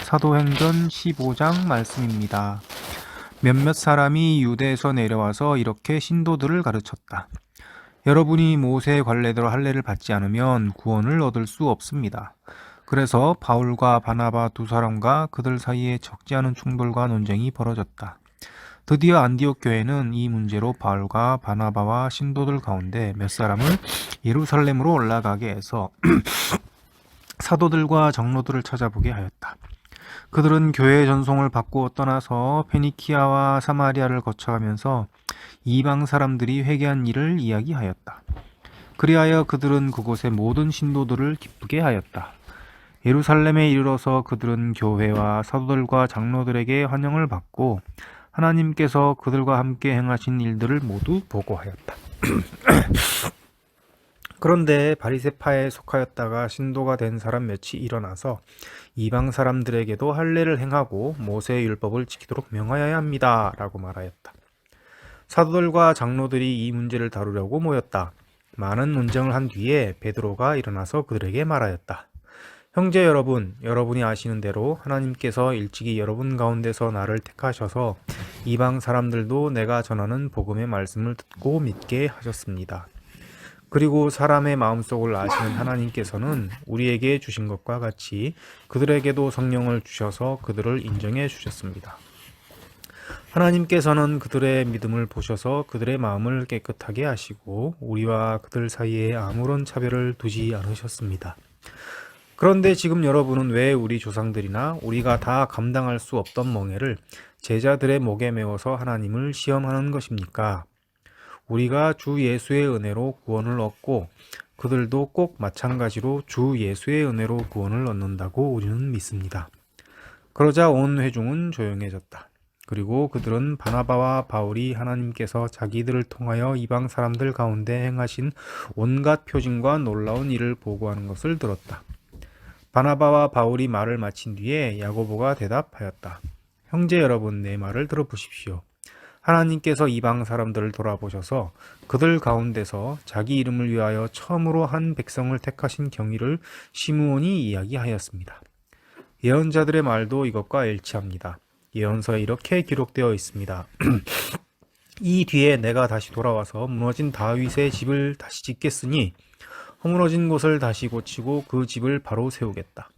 사도행전 15장 말씀입니다. 몇몇 사람이 유대에서 내려와서 이렇게 신도들을 가르쳤다. 여러분이 모세의 관례대로 할례를 받지 않으면 구원을 얻을 수 없습니다. 그래서 바울과 바나바 두 사람과 그들 사이에 적지 않은 충돌과 논쟁이 벌어졌다. 드디어 안디옥 교회는 이 문제로 바울과 바나바와 신도들 가운데 몇 사람을 예루살렘으로 올라가게 해서 사도들과 장로들을 찾아보게 하였다. 그들은 교회의 전송을 받고 떠나서 페니키아와 사마리아를 거쳐가면서 이방 사람들이 회개한 일을 이야기하였다. 그리하여 그들은 그곳의 모든 신도들을 기쁘게 하였다. 예루살렘에 이르러서 그들은 교회와 사도들과 장로들에게 환영을 받고 하나님께서 그들과 함께 행하신 일들을 모두 보고하였다. 그런데 바리새파에 속하였다가 신도가 된 사람 몇이 일어나서 이방 사람들에게도 할례를 행하고 모세의 율법을 지키도록 명하여야 합니다. 라고 말하였다. 사도들과 장로들이 이 문제를 다루려고 모였다. 많은 논쟁을 한 뒤에 베드로가 일어나서 그들에게 말하였다. 형제 여러분, 여러분이 아시는 대로 하나님께서 일찍이 여러분 가운데서 나를 택하셔서 이방 사람들도 내가 전하는 복음의 말씀을 듣고 믿게 하셨습니다. 그리고 사람의 마음속을 아시는 하나님께서는 우리에게 주신 것과 같이 그들에게도 성령을 주셔서 그들을 인정해 주셨습니다. 하나님께서는 그들의 믿음을 보셔서 그들의 마음을 깨끗하게 하시고 우리와 그들 사이에 아무런 차별을 두지 않으셨습니다. 그런데 지금 여러분은 왜 우리 조상들이나 우리가 다 감당할 수 없던 멍에를 제자들의 목에 메워서 하나님을 시험하는 것입니까? 우리가 주 예수의 은혜로 구원을 얻고 그들도 꼭 마찬가지로 주 예수의 은혜로 구원을 얻는다고 우리는 믿습니다. 그러자 온 회중은 조용해졌다. 그리고 그들은 바나바와 바울이 하나님께서 자기들을 통하여 이방 사람들 가운데 행하신 온갖 표징과 놀라운 일을 보고하는 것을 들었다. 바나바와 바울이 말을 마친 뒤에 야고보가 대답하였다. 형제 여러분, 내 말을 들어보십시오. 하나님께서 이방 사람들을 돌아보셔서 그들 가운데서 자기 이름을 위하여 처음으로 한 백성을 택하신 경위를 시므온이 이야기하였습니다. 예언자들의 말도 이것과 일치합니다. 예언서에 이렇게 기록되어 있습니다. 이 뒤에 내가 다시 돌아와서 무너진 다윗의 집을 다시 짓겠으니 허물어진 곳을 다시 고치고 그 집을 바로 세우겠다.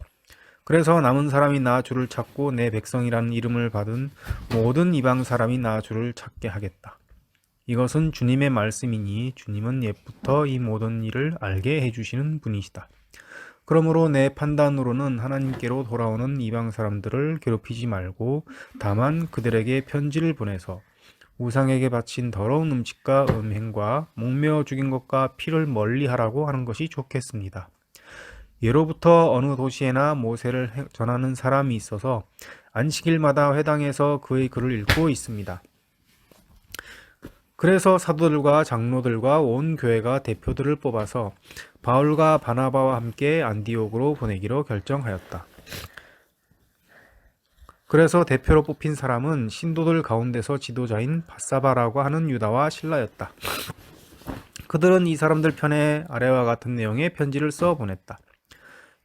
그래서 남은 사람이 나 주를 찾고 내 백성이라는 이름을 받은 모든 이방 사람이 나 주를 찾게 하겠다. 이것은 주님의 말씀이니 주님은 옛부터 이 모든 일을 알게 해주시는 분이시다. 그러므로 내 판단으로는 하나님께로 돌아오는 이방 사람들을 괴롭히지 말고 다만 그들에게 편지를 보내서 우상에게 바친 더러운 음식과 음행과 목매어 죽인 것과 피를 멀리하라고 하는 것이 좋겠습니다. 예로부터 어느 도시에나 모세를 전하는 사람이 있어서 안식일마다 회당에서 그의 글을 읽고 있습니다. 그래서 사도들과 장로들과 온 교회가 대표들을 뽑아서 바울과 바나바와 함께 안디옥으로 보내기로 결정하였다. 그래서 대표로 뽑힌 사람은 신도들 가운데서 지도자인 바사바라고 하는 유다와 실라였다. 그들은 이 사람들 편에 아래와 같은 내용의 편지를 써 보냈다.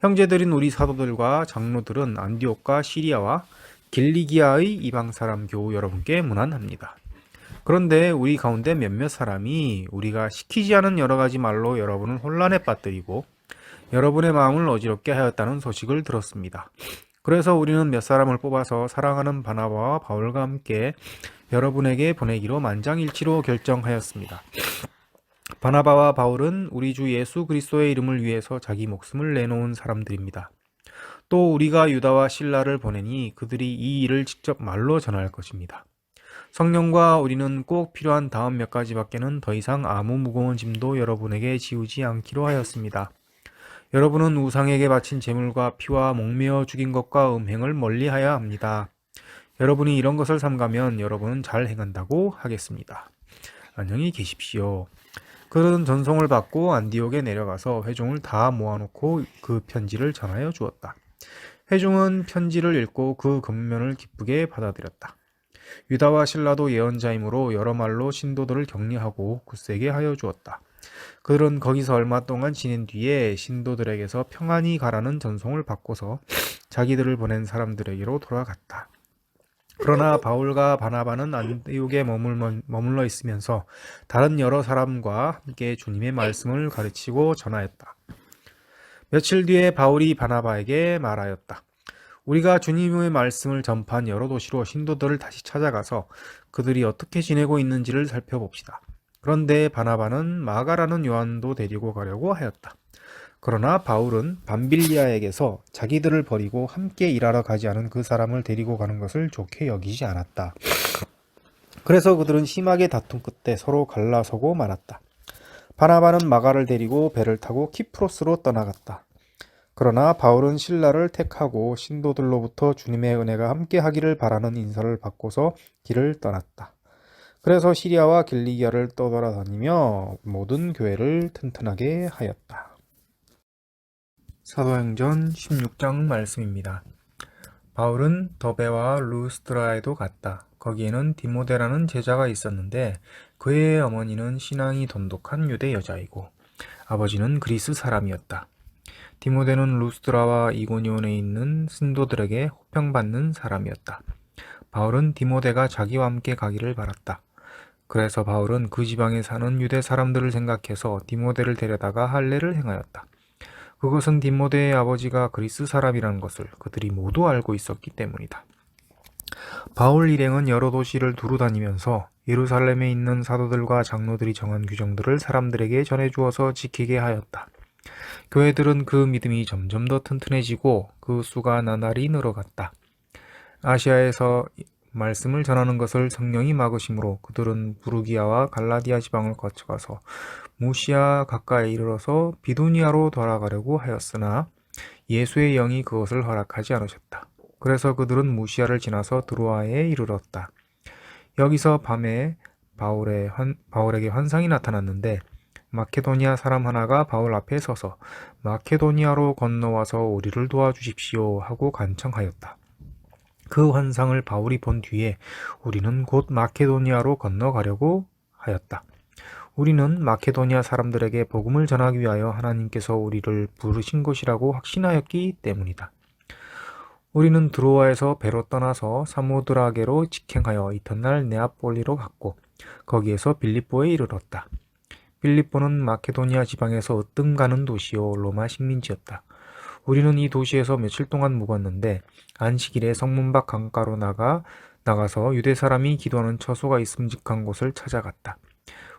형제들인 우리 사도들과 장로들은 안디옥과 시리아와 길리기아의 이방 사람 교우 여러분께 문안합니다. 그런데 우리 가운데 몇몇 사람이 우리가 시키지 않은 여러 가지 말로 여러분을 혼란에 빠뜨리고 여러분의 마음을 어지럽게 하였다는 소식을 들었습니다. 그래서 우리는 몇 사람을 뽑아서 사랑하는 바나바와 바울과 함께 여러분에게 보내기로 만장일치로 결정하였습니다. 바나바와 바울은 우리 주 예수 그리스도의 이름을 위해서 자기 목숨을 내놓은 사람들입니다. 또 우리가 유다와 실라를 보내니 그들이 이 일을 직접 말로 전할 것입니다. 성령과 우리는 꼭 필요한 다음 몇 가지밖에는 더 이상 아무 무거운 짐도 여러분에게 지우지 않기로 하였습니다. 여러분은 우상에게 바친 제물과 피와 목매어 죽인 것과 음행을 멀리하여야 합니다. 여러분이 이런 것을 삼가면 여러분은 잘 행한다고 하겠습니다. 안녕히 계십시오. 그들은 전송을 받고 안디옥에 내려가서 회중을 다 모아놓고 그 편지를 전하여 주었다. 회중은 편지를 읽고 그 권면을 기쁘게 받아들였다. 유다와 실라도 예언자이므로 여러 말로 신도들을 격려하고 굳세게 하여 주었다. 그들은 거기서 얼마 동안 지낸 뒤에 신도들에게서 평안히 가라는 전송을 받고서 자기들을 보낸 사람들에게로 돌아갔다. 그러나 바울과 바나바는 안디옥에 머물러 있으면서 다른 여러 사람과 함께 주님의 말씀을 가르치고 전하였다. 며칠 뒤에 바울이 바나바에게 말하였다. 우리가 주님의 말씀을 전파한 여러 도시로 신도들을 다시 찾아가서 그들이 어떻게 지내고 있는지를 살펴봅시다. 그런데 바나바는 마가라는 요한도 데리고 가려고 하였다. 그러나 바울은 밤빌리아에게서 자기들을 버리고 함께 일하러 가지 않은 그 사람을 데리고 가는 것을 좋게 여기지 않았다. 그래서 그들은 심하게 다툰 끝에 서로 갈라서고 말았다. 바나바는 마가를 데리고 배를 타고 키프로스로 떠나갔다. 그러나 바울은 실라를 택하고 신도들로부터 주님의 은혜가 함께 하기를 바라는 인사를 받고서 길을 떠났다. 그래서 시리아와 길리기아를 떠돌아다니며 모든 교회를 튼튼하게 하였다. 사도행전 16장 말씀입니다. 바울은 더베와 루스드라에도 갔다. 거기에는 디모데라는 제자가 있었는데 그의 어머니는 신앙이 돈독한 유대 여자이고 아버지는 그리스 사람이었다. 디모데는 루스드라와 이고니온에 있는 신도들에게 호평받는 사람이었다. 바울은 디모데가 자기와 함께 가기를 바랐다. 그래서 바울은 그 지방에 사는 유대 사람들을 생각해서 디모데를 데려다가 할례를 행하였다. 그것은 디모데의 아버지가 그리스 사람이라는 것을 그들이 모두 알고 있었기 때문이다. 바울 일행은 여러 도시를 두루 다니면서 예루살렘에 있는 사도들과 장로들이 정한 규정들을 사람들에게 전해주어서 지키게 하였다. 교회들은 그 믿음이 점점 더 튼튼해지고 그 수가 나날이 늘어갔다. 아시아에서 말씀을 전하는 것을 성령이 막으심으로 그들은 부르기아와 갈라디아 지방을 거쳐가서 무시아 가까이 이르러서 비두니아로 돌아가려고 하였으나 예수의 영이 그것을 허락하지 않으셨다. 그래서 그들은 무시아를 지나서 드로아에 이르렀다. 여기서 밤에 바울에게 환상이 나타났는데 마케도니아 사람 하나가 바울 앞에 서서 마케도니아로 건너와서 우리를 도와주십시오 하고 간청하였다. 그 환상을 바울이 본 뒤에 우리는 곧 마케도니아로 건너가려고 하였다. 우리는 마케도니아 사람들에게 복음을 전하기 위하여 하나님께서 우리를 부르신 것이라고 확신하였기 때문이다. 우리는 드로아에서 배로 떠나서 사모드라게로 직행하여 이튿날 네아폴리로 갔고 거기에서 빌립보에 이르렀다. 빌립보는 마케도니아 지방에서 으뜸 가는 도시요 로마 식민지였다. 우리는 이 도시에서 며칠 동안 묵었는데 안식일에 성문 밖 강가로 나가서 유대 사람이 기도하는 처소가 있음직한 곳을 찾아갔다.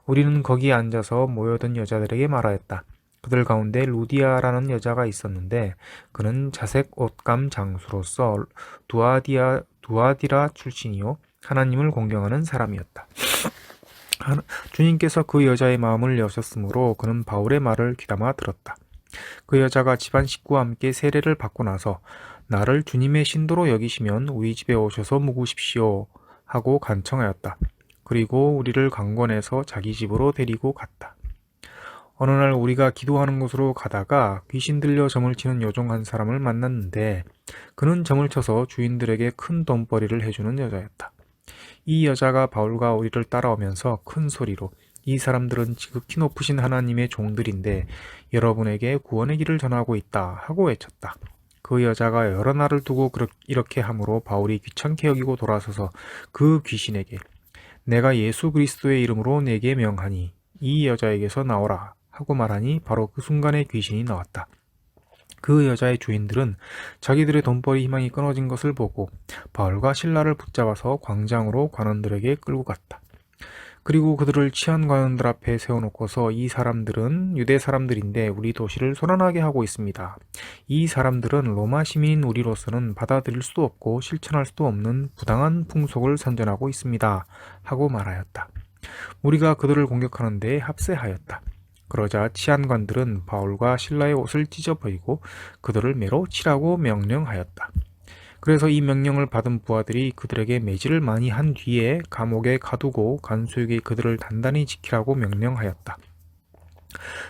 우리는 거기에 앉아서 모여든 여자들에게 말하였다. 그들 가운데 루디아라는 여자가 있었는데 그는 자색 옷감 장수로서 두아디라 출신이요 하나님을 공경하는 사람이었다. 주님께서 그 여자의 마음을 여셨으므로 그는 바울의 말을 귀담아 들었다. 그 여자가 집안 식구와 함께 세례를 받고 나서 나를 주님의 신도로 여기시면 우리 집에 오셔서 묵으십시오 하고 간청하였다. 그리고 우리를 강권해서 자기 집으로 데리고 갔다. 어느 날 우리가 기도하는 곳으로 가다가 귀신 들려 점을 치는 여종 한 사람을 만났는데 그는 점을 쳐서 주인들에게 큰 돈벌이를 해주는 여자였다. 이 여자가 바울과 우리를 따라오면서 큰 소리로 이 사람들은 지극히 높으신 하나님의 종들인데 여러분에게 구원의 길을 전하고 있다 하고 외쳤다. 그 여자가 여러 날을 두고 이렇게 함으로 바울이 귀찮게 여기고 돌아서서 그 귀신에게 내가 예수 그리스도의 이름으로 내게 명하니 이 여자에게서 나오라 하고 말하니 바로 그 순간에 귀신이 나왔다. 그 여자의 주인들은 자기들의 돈벌이 희망이 끊어진 것을 보고 바울과 실라를 붙잡아서 광장으로 관원들에게 끌고 갔다. 그리고 그들을 치안 관원들 앞에 세워놓고서 이 사람들은 유대 사람들인데 우리 도시를 소란하게 하고 있습니다. 이 사람들은 로마 시민인 우리로서는 받아들일 수도 없고 실천할 수도 없는 부당한 풍속을 선전하고 있습니다. 하고 말하였다. 우리가 그들을 공격하는 데에 합세하였다. 그러자 치안관들은 바울과 실라의 옷을 찢어버리고 그들을 매로 치라고 명령하였다. 그래서 이 명령을 받은 부하들이 그들에게 매질을 많이 한 뒤에 감옥에 가두고 간수에게 그들을 단단히 지키라고 명령하였다.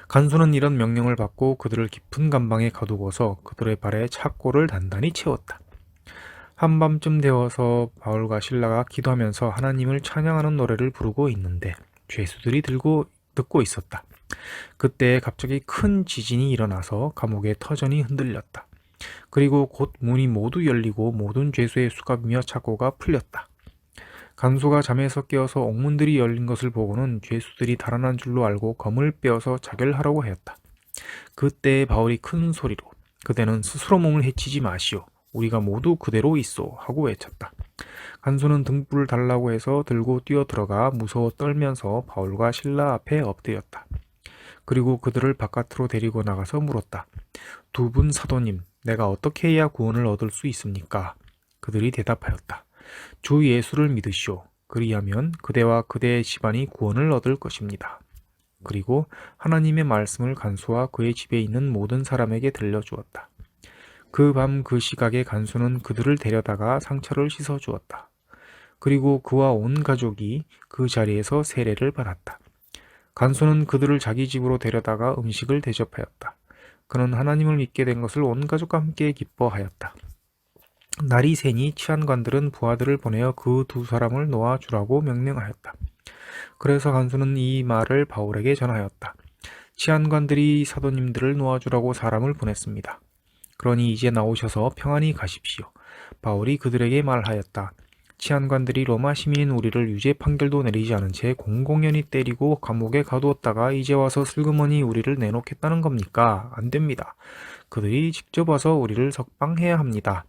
간수는 이런 명령을 받고 그들을 깊은 감방에 가두고서 그들의 발에 착고를 단단히 채웠다. 한밤쯤 되어서 바울과 실라가 기도하면서 하나님을 찬양하는 노래를 부르고 있는데 죄수들이 듣고 있었다. 그때 갑자기 큰 지진이 일어나서 감옥의 터전이 흔들렸다. 그리고 곧 문이 모두 열리고 모든 죄수의 수갑이며 착고가 풀렸다. 간수가 잠에서 깨어서 옥문들이 열린 것을 보고는 죄수들이 달아난 줄로 알고 검을 빼어서 자결하라고 하였다. 그때 바울이 큰 소리로 그대는 스스로 몸을 해치지 마시오. 우리가 모두 그대로 있소 하고 외쳤다. 간수는 등불을 달라고 해서 들고 뛰어 들어가 무서워 떨면서 바울과 신라 앞에 엎드렸다. 그리고 그들을 바깥으로 데리고 나가서 물었다. 두 분 사도님, 내가 어떻게 해야 구원을 얻을 수 있습니까? 그들이 대답하였다. 주 예수를 믿으시오. 그리하면 그대와 그대의 집안이 구원을 얻을 것입니다. 그리고 하나님의 말씀을 간수와 그의 집에 있는 모든 사람에게 들려주었다. 그 밤 그 시각에 간수는 그들을 데려다가 상처를 씻어 주었다. 그리고 그와 온 가족이 그 자리에서 세례를 받았다. 간수는 그들을 자기 집으로 데려다가 음식을 대접하였다. 그는 하나님을 믿게 된 것을 온 가족과 함께 기뻐하였다. 날이 새니 치안관들은 부하들을 보내어 그 두 사람을 놓아주라고 명령하였다. 그래서 간수는 이 말을 바울에게 전하였다. 치안관들이 사도님들을 놓아주라고 사람을 보냈습니다. 그러니 이제 나오셔서 평안히 가십시오. 바울이 그들에게 말하였다. 치안관들이 로마 시민인 우리를 유죄 판결도 내리지 않은 채 공공연히 때리고 감옥에 가두었다가 이제 와서 슬그머니 우리를 내놓겠다는 겁니까? 안 됩니다. 그들이 직접 와서 우리를 석방해야 합니다.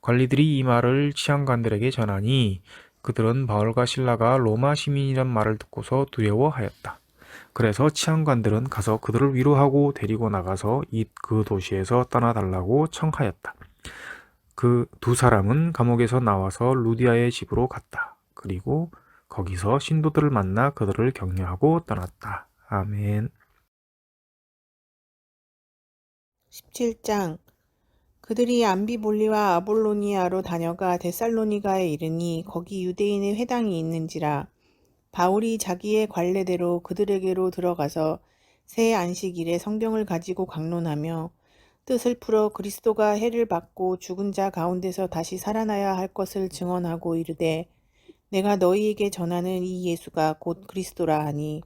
관리들이 이 말을 치안관들에게 전하니 그들은 바울과 신라가 로마 시민이란 말을 듣고서 두려워하였다. 그래서 치안관들은 가서 그들을 위로하고 데리고 나가서 그 도시에서 떠나달라고 청하였다. 그 두 사람은 감옥에서 나와서 루디아의 집으로 갔다. 그리고 거기서 신도들을 만나 그들을 격려하고 떠났다. 아멘. 17장. 그들이 암비볼리와 아볼로니아로 다녀가 데살로니가에 이르니 거기 유대인의 회당이 있는지라. 바울이 자기의 관례대로 그들에게로 들어가서 새 안식일에 성경을 가지고 강론하며 뜻을 풀어 그리스도가 해를 받고 죽은 자 가운데서 다시 살아나야 할 것을 증언하고 이르되 내가 너희에게 전하는 이 예수가 곧 그리스도라 하니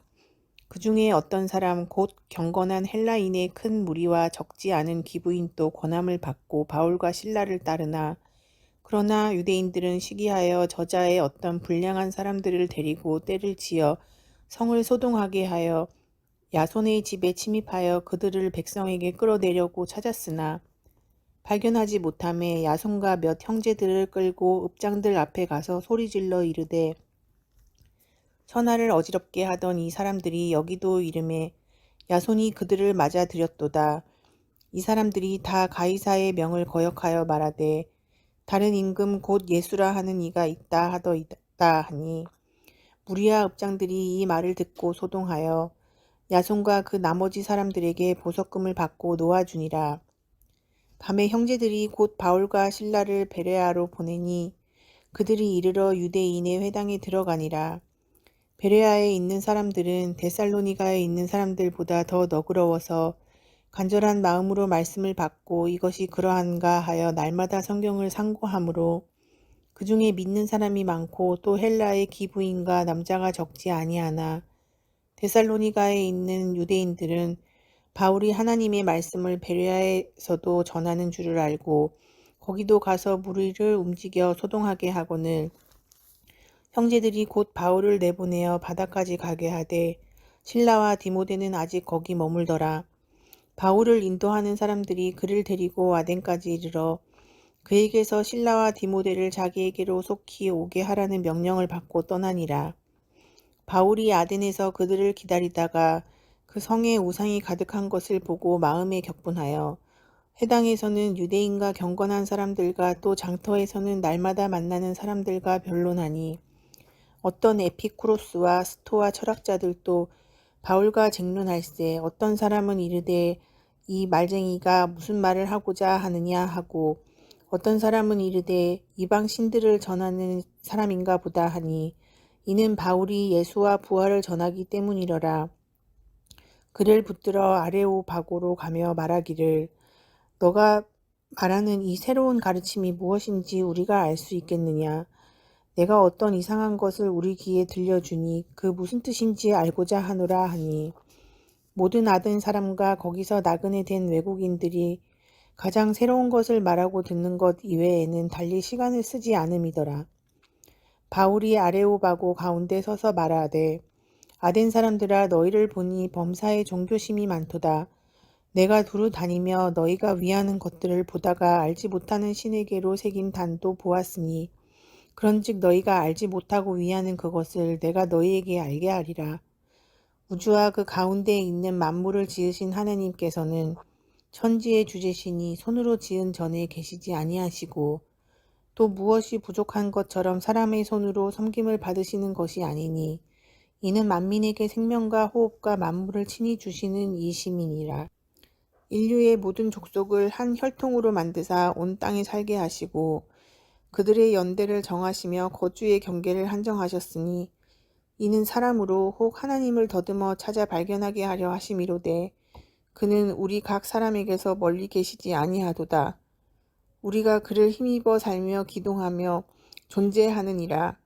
그 중에 어떤 사람 곧 경건한 헬라인의 큰 무리와 적지 않은 기부인도 권함을 받고 바울과 신라를 따르나 그러나 유대인들은 시기하여 저자의 어떤 불량한 사람들을 데리고 때를 지어 성을 소동하게 하여 야손의 집에 침입하여 그들을 백성에게 끌어내려고 찾았으나 발견하지 못함에 야손과 몇 형제들을 끌고 읍장들 앞에 가서 소리질러 이르되 천하를 어지럽게 하던 이 사람들이 여기도 이름에 야손이 그들을 맞아들였도다. 이 사람들이 다 가이사의 명을 거역하여 말하되 다른 임금 곧 예수라 하는 이가 있다 하더이다 하니 무리와 읍장들이 이 말을 듣고 소동하여 야손과 그 나머지 사람들에게 보석금을 받고 놓아주니라. 밤에 형제들이 곧 바울과 신라를 베레아로 보내니 그들이 이르러 유대인의 회당에 들어가니라. 베레아에 있는 사람들은 데살로니가에 있는 사람들보다 더 너그러워서 간절한 마음으로 말씀을 받고 이것이 그러한가 하여 날마다 성경을 상고하므로 그 중에 믿는 사람이 많고 또 헬라의 기부인과 남자가 적지 아니하나 데살로니가에 있는 유대인들은 바울이 하나님의 말씀을 베레아에서도 전하는 줄을 알고 거기도 가서 무리를 움직여 소동하게 하거늘 형제들이 곧 바울을 내보내어 바다까지 가게 하되 실라와 디모데는 아직 거기 머물더라. 바울을 인도하는 사람들이 그를 데리고 아덴까지 이르러 그에게서 실라와 디모데를 자기에게로 속히 오게 하라는 명령을 받고 떠나니라. 바울이 아덴에서 그들을 기다리다가 그 성에 우상이 가득한 것을 보고 마음에 격분하여 회당에서는 유대인과 경건한 사람들과 또 장터에서는 날마다 만나는 사람들과 변론하니 어떤 에피쿠로스와 스토아 철학자들도 바울과 쟁론할세 어떤 사람은 이르되 이 말쟁이가 무슨 말을 하고자 하느냐 하고 어떤 사람은 이르되 이방 신들을 전하는 사람인가 보다 하니 이는 바울이 예수와 부활을 전하기 때문이러라. 그를 붙들어 아레오바고로 가며 말하기를 너가 말하는 이 새로운 가르침이 무엇인지 우리가 알 수 있겠느냐. 내가 어떤 이상한 것을 우리 귀에 들려주니 그 무슨 뜻인지 알고자 하노라 하니 모든 아는 사람과 거기서 나그네 된 외국인들이 가장 새로운 것을 말하고 듣는 것 이외에는 달리 시간을 쓰지 않음이더라. 바울이 아레오바고 가운데 서서 말하되 아덴 사람들아 너희를 보니 범사에 종교심이 많도다. 내가 두루 다니며 너희가 위하는 것들을 보다가 알지 못하는 신에게로 새긴 단도 보았으니 그런즉 너희가 알지 못하고 위하는 그것을 내가 너희에게 알게 하리라. 우주와 그 가운데에 있는 만물을 지으신 하나님께서는 천지의 주제시니 손으로 지은 전에 계시지 아니하시고 또 무엇이 부족한 것처럼 사람의 손으로 섬김을 받으시는 것이 아니니 이는 만민에게 생명과 호흡과 만물을 친히 주시는 이심이니라. 인류의 모든 족속을 한 혈통으로 만드사 온 땅에 살게 하시고 그들의 연대를 정하시며 거주의 경계를 한정하셨으니 이는 사람으로 혹 하나님을 더듬어 찾아 발견하게 하려 하심이로되 그는 우리 각 사람에게서 멀리 계시지 아니하도다. 우리가 그를 힘입어 살며 기동하며 존재하느니라.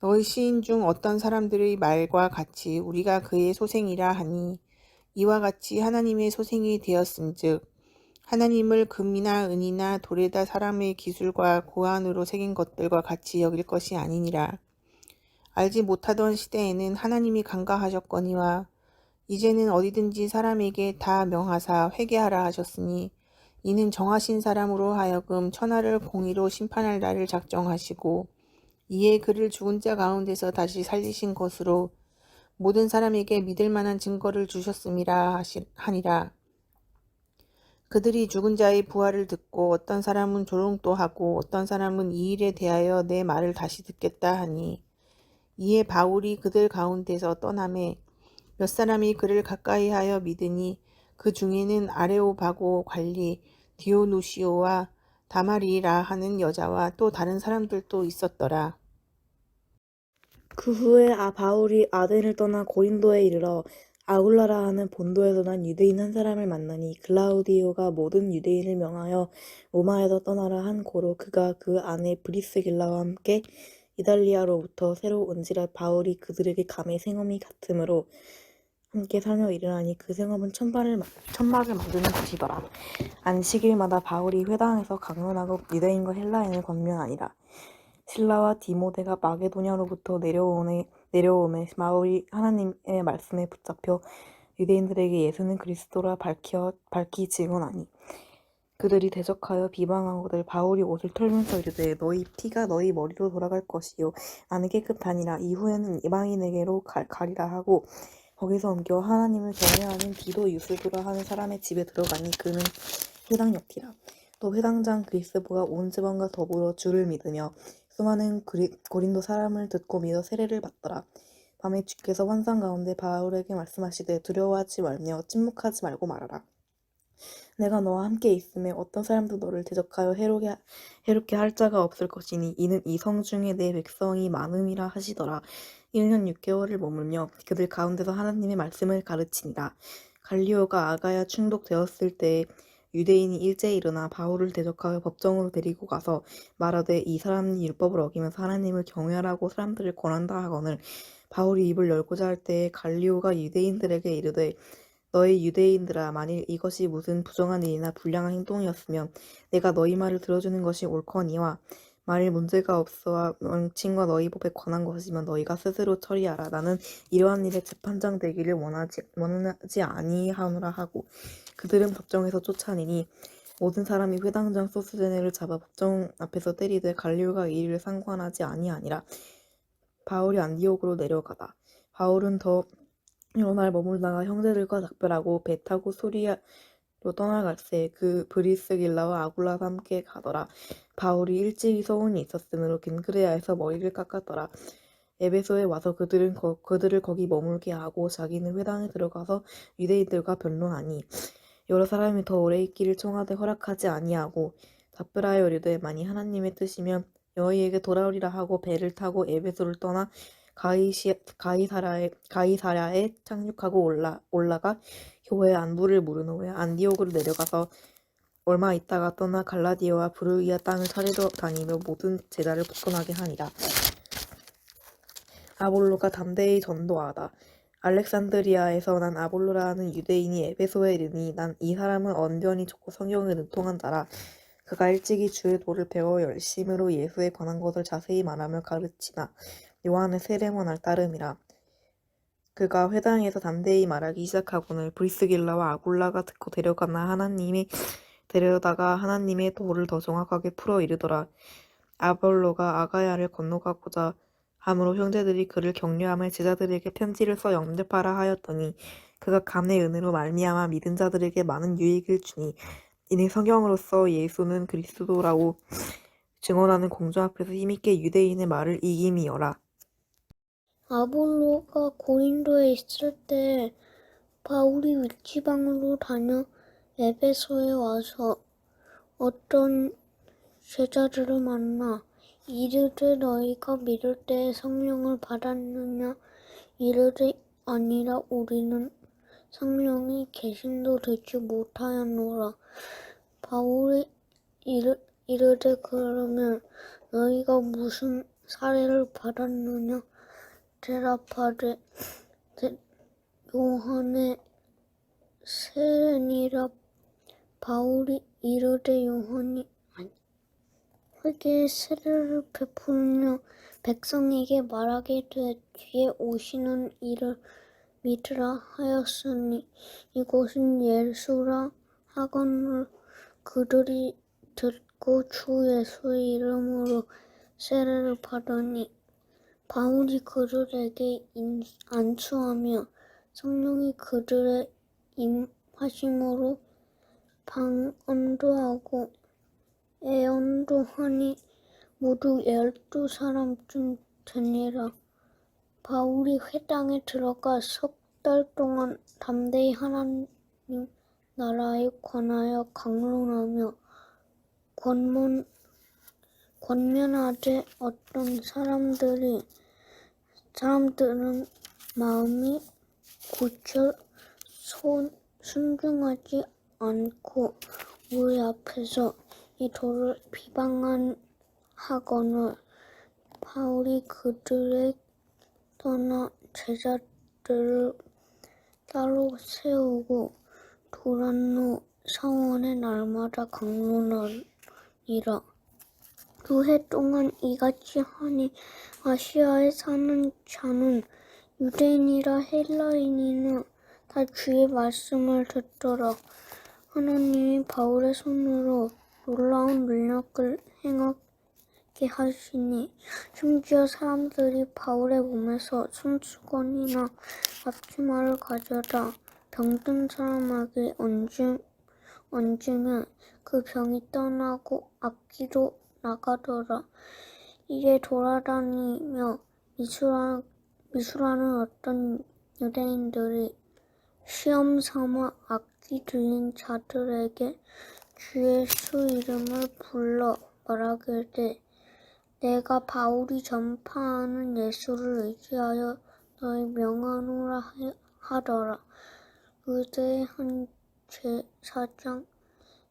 너희 시인 중 어떤 사람들의 말과 같이 우리가 그의 소생이라 하니 이와 같이 하나님의 소생이 되었은즉 하나님을 금이나 은이나 돌에다 사람의 기술과 고안으로 새긴 것들과 같이 여길 것이 아니니라. 알지 못하던 시대에는 하나님이 간과하셨거니와 이제는 어디든지 사람에게 다 명하사 회개하라 하셨으니 이는 정하신 사람으로 하여금 천하를 공의로 심판할 날을 작정하시고 이에 그를 죽은 자 가운데서 다시 살리신 것으로 모든 사람에게 믿을 만한 증거를 주셨음이라 하니라. 그들이 죽은 자의 부활을 듣고 어떤 사람은 조롱도 하고 어떤 사람은 이 일에 대하여 내 말을 다시 듣겠다 하니 이에 바울이 그들 가운데서 떠나매 몇 사람이 그를 가까이하여 믿으니 그 중에는 아레오바고 관리 디오누시오와 다마리라 하는 여자와 또 다른 사람들도 있었더라. 그 후에 바울이 아덴을 떠나 고린도에 이르러 아굴라라 하는 본도에서 난 유대인 한 사람을 만나니 글라우디오가 모든 유대인을 명하여 로마에서 떠나라 한 고로 그가 그 아내 브리스길라와 함께 이달리아로부터 새로 온지라 바울이 그들에게 감히 생업이 같으므로 함께 살며 일어나니 그 생업은 천막을 만드는 곳이더라. 안식일마다 바울이 회당에서 강론하고 유대인과 헬라인을 권면하니라. 실라와 디모데가 마게도냐로부터 내려오매 바울이 하나님의 말씀에 붙잡혀 유대인들에게 예수는 그리스도라 밝히 증언하니 그들이 대적하여 비방하거늘 바울이 옷을 털면서 이르되 너희 피가 너희 머리로 돌아갈 것이요 나는 깨끗하니라. 이후에는 이방인에게로 가리라 하고 거기서 옮겨 하나님을 경외하는 디도 유스도라 하는 사람의 집에 들어가니 그는 회당 옆이라. 또 회당장 그리스도가 온 지방과 더불어 주를 믿으며 수많은 고린도 사람을 듣고 믿어 세례를 받더라. 밤에 주께서 환상 가운데 바울에게 말씀하시되 두려워하지 말며 침묵하지 말고 말하라. 내가 너와 함께 있음에 어떤 사람도 너를 대적하여 해롭게 할 자가 없을 것이니 이는 이 성 중에 내 백성이 많음이라 하시더라. 1년 6개월을 머물며 그들 가운데서 하나님의 말씀을 가르치니라. 갈리오가 아가야 충독되었을 때에 유대인이 일제히 일어나 바울을 대적하여 법정으로 데리고 가서 말하되 이 사람이 율법을 어기면서 하나님을 경외하라고 사람들을 권한다 하거늘 바울이 입을 열고자 할 때에 갈리오가 유대인들에게 이르되 너희 유대인들아 만일 이것이 무슨 부정한 일이나 불량한 행동이었으면 내가 너희 말을 들어주는 것이 옳거니와 만일 문제가 없어와 명칭과 너희 법에 관한 것이면 너희가 스스로 처리하라. 나는 이러한 일에 재판장 되기를 원하지 아니하노라 하고 그들은 법정에서 쫓아내니 모든 사람이 회당장 소스데네를 잡아 법정 앞에서 때리되 갈리오가 이 일을 상관하지 아니하니라. 바울이 안디옥으로 내려가다 바울은 더 여러 날 머물다가 형제들과 작별하고 배 타고 소리아로 떠나갈새 그 브리스길라와 아굴라와 함께 가더라. 바울이 일찍이 소원이 있었으므로 겐크레아에서 머리를 깎았더라. 에베소에 와서 그들을 거기 머물게 하고 자기는 회당에 들어가서 유대인들과 변론하니 여러 사람이 더 오래 있기를 청하되 허락하지 아니하고 답변하여 이르되 만일 하나님의 뜻이면 너희에게 돌아오리라 하고 배를 타고 에베소를 떠나 가이사랴에 착륙하고 올라가 교회에 안부를 물은 후에 안디옥으로 내려가서 얼마 있다가 떠나 갈라디아와 브루기아 땅을 차례로 다니며 모든 제자를 복권하게 하니라. 아볼로가 담대히 전도하다. 알렉산드리아에서 난 아볼로라는 유대인이 에베소에 이르니 난 이 사람은 언변이 좋고 성경에 능통한 자라. 그가 일찍이 주의 도를 배워 열심으로 예수에 관한 것을 자세히 말하며 가르치나 요한의 세례만할 따름이라. 그가 회당에서 담대히 말하기 시작하고는 브리스길라와 아굴라가 듣고 데려다가 하나님의 도를 더 정확하게 풀어 이르더라. 아볼로가 아가야를 건너가고자 함으로 형제들이 그를 격려하며 제자들에게 편지를 써 영접하라 하였더니 그가 감의 은혜로 말미암아 믿은 자들에게 많은 유익을 주니 이는 성경으로서 예수는 그리스도라고 증언하는 공중 앞에서 힘있게 유대인의 말을 이김이여라. 아볼로가 고린도에 있을 때 바울이 윗지방으로 다녀 에베소에 와서 어떤 제자들을 만나 이르되 너희가 믿을 때에 성령을 받았느냐 이르되 아니라 우리는 성령이 계심도 듣지 못하였노라. 바울이 이르되 그러면 너희가 무슨 사례를 받았느냐 대답하되 요한의 세례니라. 바울이 이르되 요한이 회개의 세례를 베푸며 백성에게 말하게 되 뒤에 오시는 이를 믿으라 하였으니 이곳은 예수라 하거늘 그들이 듣고 주 예수의 이름으로 세례를 받으니 바울이 그들에게 안수하며 성령이 그들의 임하심으로 방언도 하고 애언도 하니 모두 12사람쯤 되니라. 바울이 회당에 들어가 석 달 동안 담대히 하나님 나라에 관하여 강론하며 권면하되 어떤 사람들은 마음이 굳혀 순종하지 않고 우리 앞에서 이 도를 비방하거늘 바울이 그들의 떠나 제자들을 따로 세우고 도란노 사원에 날마다 강론하니라. 2해 동안 이같이 하니 아시아에 사는 자는 유대인이라 헬라인이나 다 주의 말씀을 듣더라. 하나님이 바울의 손으로 놀라운 능력을 행하게 하시니 심지어 사람들이 바울의 몸에서 손수건이나 앞치마를 가져다 병든 사람에게 얹으면 그 병이 떠나고 악기도 나가더라. 이에 돌아다니며 미술하는 어떤 유대인들이 시험 삼아 악기 들린 자들에게 주 예수 이름을 불러 말하기를 내가 바울이 전파하는 예수를 의지하여 너희 명하노라 하더라. 그때의 한 제사장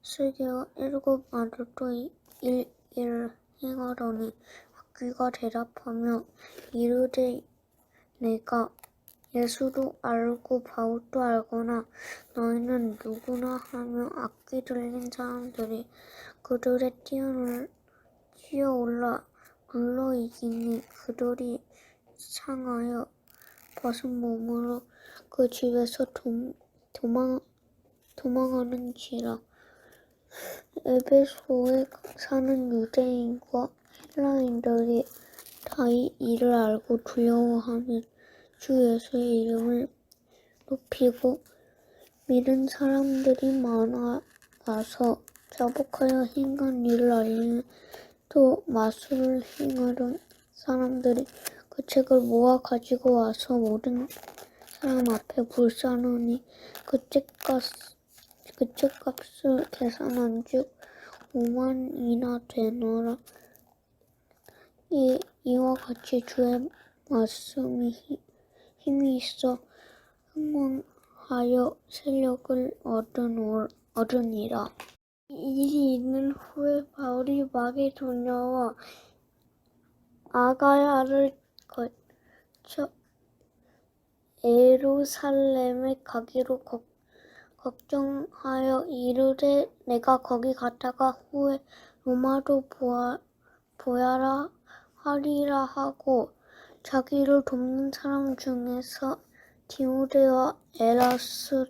스게와 7 아들도 일을 행하더니 악귀가 대답하며 이르되 내가 예수도 알고 바울도 알거나 너희는 누구나 하며 악귀 들린 사람들이 그들의 뛰어올라 굴러 이기니 그들이 상하여 벗은 몸으로 그 집에서 도망하는지라. 에베소에 사는 유대인과 헬라인들이 다 이 일을 알고 두려워하며 주 예수의 이름을 높이고 믿은 사람들이 많아서 자복하여 행한 일을 알리는 또 마술을 행하던 사람들이 그 책을 모아 가지고 와서 모든 사람 앞에 불사르니 그 책값을 계산한즉 50,000이나 되노라. 이와 같이 주의 말씀이 힘이 있어 흥왕하여 세력을 얻으니라. 이 일이 있는 후에 바울이 마게도냐와 아가야를 거쳐 예루살렘에 가기로 걱정하여 이르되 내가 거기 갔다가 후에 로마로 보야라 하리라 하고 자기를 돕는 사람 중에서 디모데와 에라스도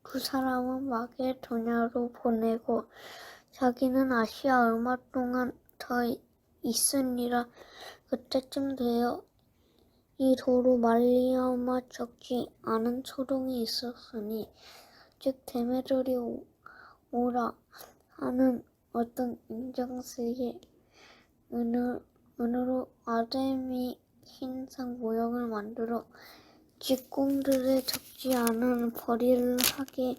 두 사람은 마게도냐로 보내고 자기는 아시아 얼마 동안 더 있으니라. 그때쯤 되어 이 도로 말미암아 적지 않은 소동이 있었으니 즉 데메들이 오라 하는 어떤 인정쓰기 은으로 아데미 흰상 모형을 만들어 직공들에 적지 않은 벌이를 하게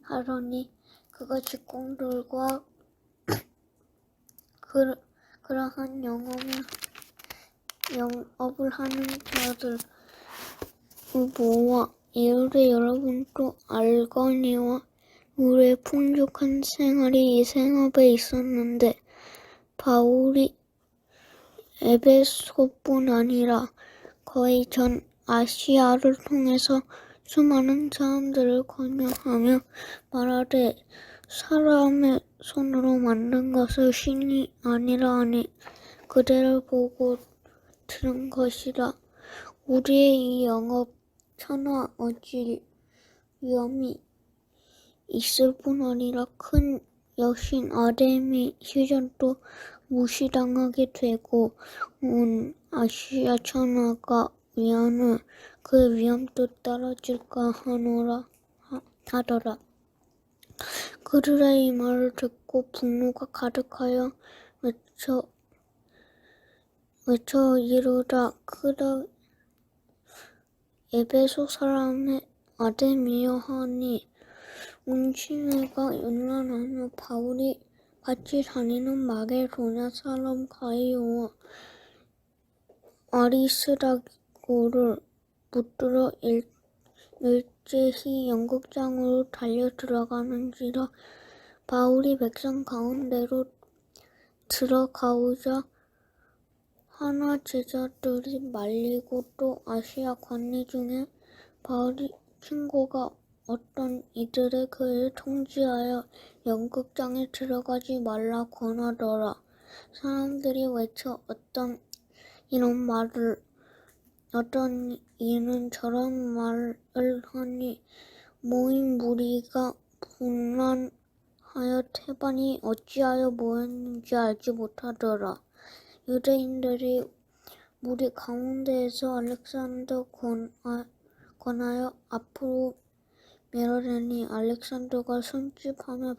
하려니 그가 직공들과 그러한 영업을 하는 자들을 모아 이르되 여러분도 알거니와 우리의 풍족한 생활이 이 생업에 있었는데 바울이 에베소뿐 아니라 거의 전 아시아를 통해서 수많은 사람들을 권유하며 말하되 사람의 손으로 만든 것을 신이 아니라 하니 그대를 보고 들은 것이라. 우리의 이 영업 천하 어질 위험이 있을 뿐 아니라 큰 여신 아데미 시전도 무시당하게 되고 온 아시아 천하가 위하는 그 위험도 떨어질까 하더라. 그들의 이 말을 듣고 분노가 가득하여 외쳐 이르다 크다 에베소 사람의 아데미여 하니 운치매가 연란하며 바울이 같이 다니는 마게도냐 사람 가이오와 아리스다고를 붙들어 일제히 연극장으로 달려 들어가는지라. 바울이 백성 가운데로 들어가오자 하나 제자들이 말리고 또 아시아 관리 중에 바울이 친구가 어떤 이들의 그를 통지하여 연극장에 들어가지 말라 권하더라. 사람들이 외쳐 어떤 이는 저런 말을 하니 모인 무리가 분란하여 태반이 어찌하여 모였는지 알지 못하더라. 유대인들이 무리 가운데에서 알렉산더 권하여 앞으로 밀어내니 알렉산더가 손짓하며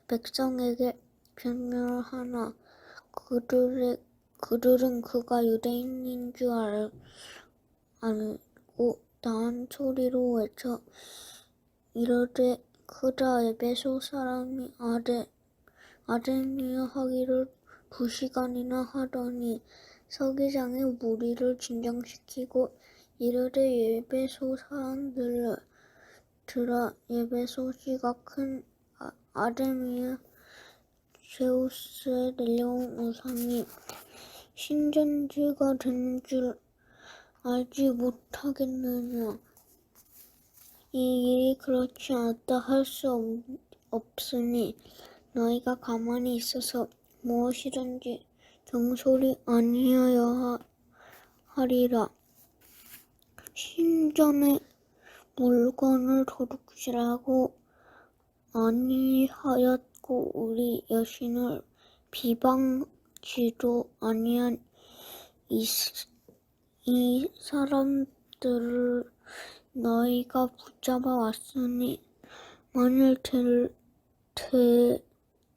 백성에게 변명하나 그들은 그가 유대인인 줄 알고 다한 소리로 외쳐 이르되 그다 에베소 사람이 아데미여 하기를 2시간이나 하더니 서기장이 무리를 진정시키고 이르되 에베소 사람들아 에베소시가 큰 아데미여 제우스에 내려온 우상이 신전지가 되는 줄 알지 못하겠느냐. 이 일이 그렇지 않다 할 수 없으니 너희가 가만히 있어서 무엇이든지 정소리 아니하여 하리라. 신전의 물건을 도둑질하고 아니하였고 우리 여신을 비방지도 아니한 이 사람들을 너희가 붙잡아 왔으니 만일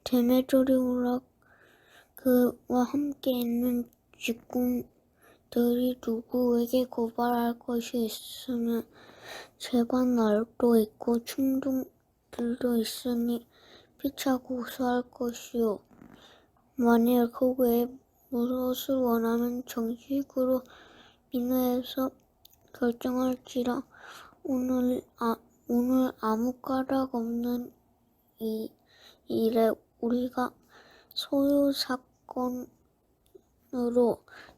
데메들이 오라 그와 함께 있는 직공들이 누구에게 고발할 것이 있으면 재반날도 있고 충동들도 있으니 피차 고소할 것이요 만일 그 외에 무엇을 원하면 정식으로 민회에서 결정할지라. 오늘 아무 까닭 없는 이 일에 우리가 소요 사건으로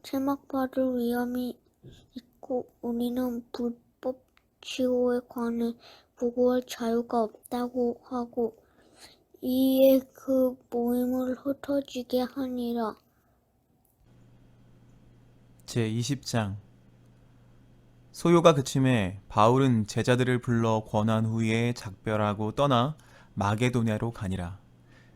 제막받을 위험이 있고 하고 우리는 불법 치료에 관해 보고할 자유가 없다고 하고 이에 그 모임을 흩어지게 하니라. 제20장 소요가 그침에 바울은 제자들을 불러 권한 후에 작별하고 떠나 마게도냐로 가니라.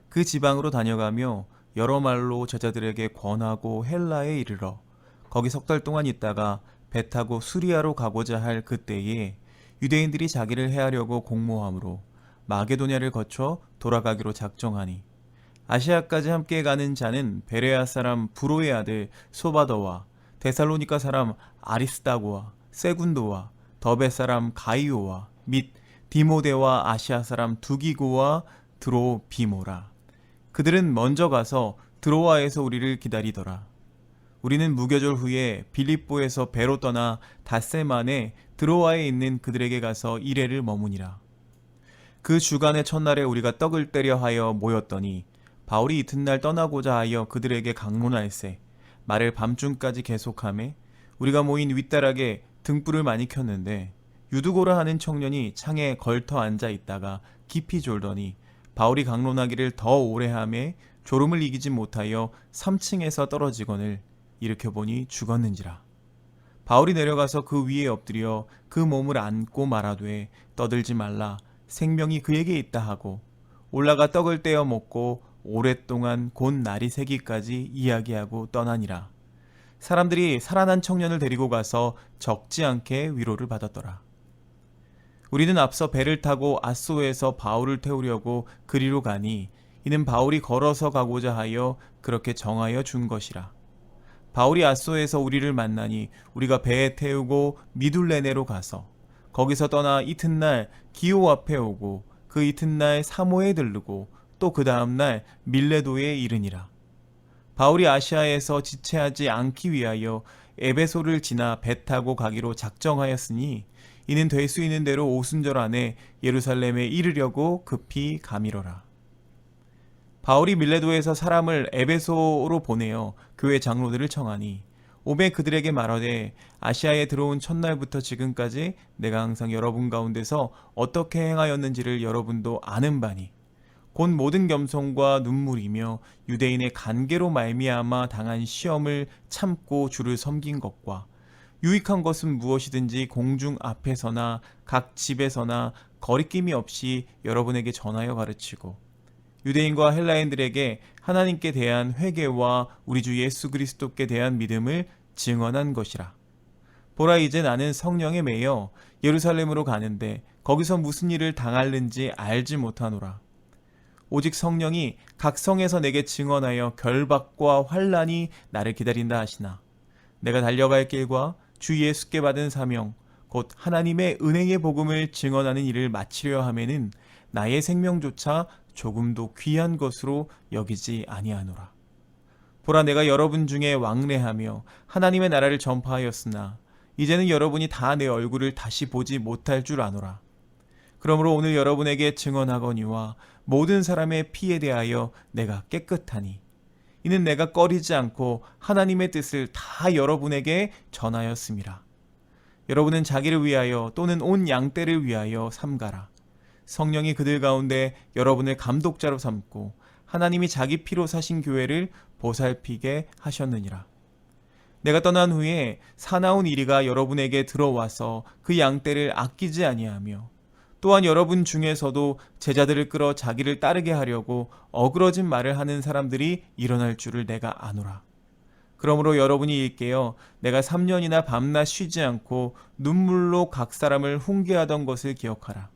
그 지방으로 다녀가며 여러 말로 제자들에게 권하고 헬라에 이르러 거기 석 달 동안 있다가 배 타고 수리아로 가고자 할 그때에 유대인들이 자기를 해하려고 공모함으로 마게도냐를 거쳐 돌아가기로 작정하니 아시아까지 함께 가는 자는 베레아 사람 브로의 아들 소바더와 데살로니가 사람 아리스다고와 세군도와 더베 사람 가이오와 및 디모데와 아시아 사람 두기고와 드로비모라. 그들은 먼저 가서 드로아에서 우리를 기다리더라. 우리는 무교절 후에 빌립보에서 배로 떠나 닷새만에 드로아에 있는 그들에게 가서 이레를 머무니라. 그 주간의 첫날에 우리가 떡을 때려 하여 모였더니 바울이 이튿날 떠나고자 하여 그들에게 강론할세 말을 밤중까지 계속하매 우리가 모인 윗다락에 등불을 많이 켰는데 유두고라 하는 청년이 창에 걸터 앉아 있다가 깊이 졸더니 바울이 강론하기를 더 오래 하매 졸음을 이기지 못하여 3층에서 떨어지거늘 일으켜보니 죽었는지라. 바울이 내려가서 그 위에 엎드려 그 몸을 안고 말하되 떠들지 말라 생명이 그에게 있다 하고 올라가 떡을 떼어 먹고 오랫동안 곧 날이 새기까지 이야기하고 떠나니라. 사람들이 살아난 청년을 데리고 가서 적지 않게 위로를 받았더라. 우리는 앞서 배를 타고 아소에서 바울을 태우려고 그리로 가니 이는 바울이 걸어서 가고자 하여 그렇게 정하여 준 것이라. 바울이 아소에서 우리를 만나니 우리가 배에 태우고 미둘레네로 가서 거기서 떠나 이튿날 기오 앞에 오고 그 이튿날 사모에 들르고 또 그 다음날 밀레도에 이르니라. 바울이 아시아에서 지체하지 않기 위하여 에베소를 지나 배 타고 가기로 작정하였으니 이는 될 수 있는 대로 오순절 안에 예루살렘에 이르려고 급히 가미러라. 바울이 밀레도에서 사람을 에베소로 보내어 교회 장로들을 청하니 오매 그들에게 말하되 아시아에 들어온 첫날부터 지금까지 내가 항상 여러분 가운데서 어떻게 행하였는지를 여러분도 아는 바니 곧 모든 겸손과 눈물이며 유대인의 간계로 말미암아 당한 시험을 참고 주를 섬긴 것과 유익한 것은 무엇이든지 공중 앞에서나 각 집에서나 거리낌이 없이 여러분에게 전하여 가르치고 유대인과 헬라인들에게 하나님께 대한 회개와 우리 주 예수 그리스도께 대한 믿음을 증언한 것이라. 보라 이제 나는 성령에 매여 예루살렘으로 가는데 거기서 무슨 일을 당할는지 알지 못하노라. 오직 성령이 각 성에서 내게 증언하여 결박과 환난이 나를 기다린다 하시나 내가 달려갈 길과 주 예수께 받은 사명 곧 하나님의 은혜의 복음을 증언하는 일을 마치려 하면은 나의 생명조차 조금도 귀한 것으로 여기지 아니하노라. 보라 내가 여러분 중에 왕래하며 하나님의 나라를 전파하였으나 이제는 여러분이 다 내 얼굴을 다시 보지 못할 줄 아노라. 그러므로 오늘 여러분에게 증언하거니와 모든 사람의 피에 대하여 내가 깨끗하니 이는 내가 꺼리지 않고 하나님의 뜻을 다 여러분에게 전하였음이라. 여러분은 자기를 위하여 또는 온 양떼를 위하여 삼가라. 성령이 그들 가운데 여러분을 감독자로 삼고 하나님이 자기 피로 사신 교회를 보살피게 하셨느니라. 내가 떠난 후에 사나운 이리가 여러분에게 들어와서 그 양떼를 아끼지 아니하며 또한 여러분 중에서도 제자들을 끌어 자기를 따르게 하려고 어그러진 말을 하는 사람들이 일어날 줄을 내가 아노라. 그러므로 여러분이 일깨어 내가 3년이나 밤낮 쉬지 않고 눈물로 각 사람을 훈계하던 것을 기억하라.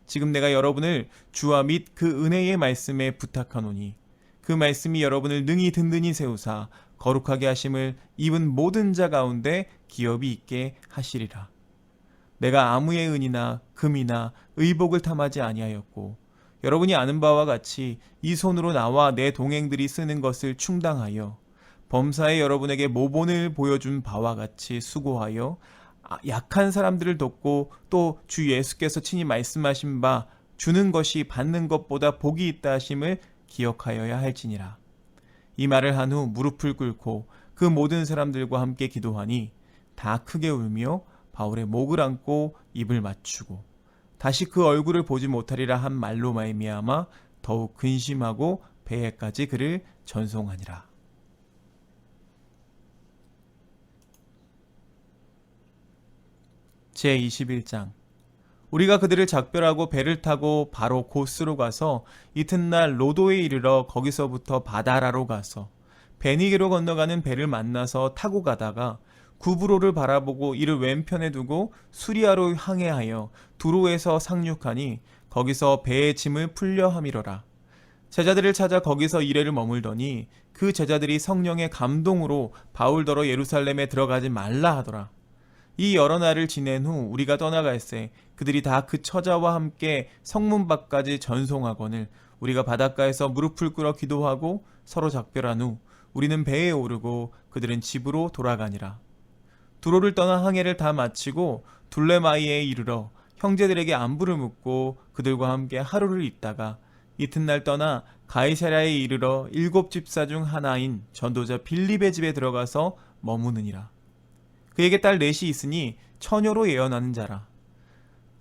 지금 내가 여러분을 주와 및 그 은혜의 말씀에 부탁하노니 그 말씀이 여러분을 능히 든든히 세우사 거룩하게 하심을 입은 모든 자 가운데 기업이 있게 하시리라. 내가 아무의 은이나 금이나 의복을 탐하지 아니하였고 여러분이 아는 바와 같이 이 손으로 나와 내 동행들이 쓰는 것을 충당하여 범사에 여러분에게 모본을 보여준 바와 같이 수고하여 약한 사람들을 돕고 또 주 예수께서 친히 말씀하신 바 주는 것이 받는 것보다 복이 있다 하심을 기억하여야 할지니라. 이 말을 한 후 무릎을 꿇고 그 모든 사람들과 함께 기도하니 다 크게 울며 바울의 목을 안고 입을 맞추고 다시 그 얼굴을 보지 못하리라 한 말로 말미암아 더욱 근심하고 배에까지 그를 전송하니라. 제21장. 우리가 그들을 작별하고 배를 타고 바로 고스로 가서 이튿날 로도에 이르러 거기서부터 바다라로 가서 베니게로 건너가는 배를 만나서 타고 가다가 구브로를 바라보고 이를 왼편에 두고 수리아로 항해하여 두로에서 상륙하니 거기서 배의 짐을 풀려 함이러라. 제자들을 찾아 거기서 이래를 머물더니 그 제자들이 성령의 감동으로 바울더러 예루살렘에 들어가지 말라 하더라. 이 여러 날을 지낸 후 우리가 떠나갈새 그들이 다 그 처자와 함께 성문 밖까지 전송하거늘 우리가 바닷가에서 무릎을 꿇어 기도하고 서로 작별한 후 우리는 배에 오르고 그들은 집으로 돌아가니라. 두로를 떠나 항해를 다 마치고 둘레마이에 이르러 형제들에게 안부를 묻고 그들과 함께 하루를 있다가 이튿날 떠나 가이사랴에 이르러 7 집사 중 하나인 전도자 빌립의 집에 들어가서 머무느니라. 그에게 딸 넷이 있으니 처녀로 예언하는 자라.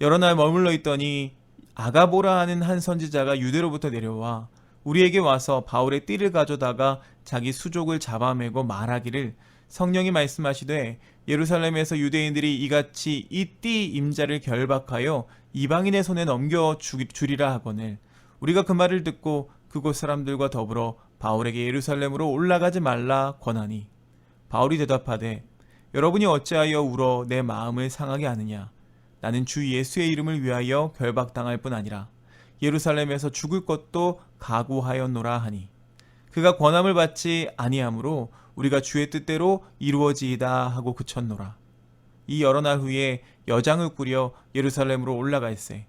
여러 날 머물러 있더니 아가보라 하는 한 선지자가 유대로부터 내려와 우리에게 와서 바울의 띠를 가져다가 자기 수족을 잡아매고 말하기를 성령이 말씀하시되 예루살렘에서 유대인들이 이같이 이 띠 임자를 결박하여 이방인의 손에 넘겨 주리라 하거늘 우리가 그 말을 듣고 그곳 사람들과 더불어 바울에게 예루살렘으로 올라가지 말라 권하니 바울이 대답하되 여러분이 어찌하여 울어 내 마음을 상하게 하느냐. 나는 주 예수의 이름을 위하여 결박당할 뿐 아니라 예루살렘에서 죽을 것도 각오하였노라 하니 그가 권함을 받지 아니하므로 우리가 주의 뜻대로 이루어지이다 하고 그쳤노라. 이 여러 날 후에 여장을 꾸려 예루살렘으로 올라갈새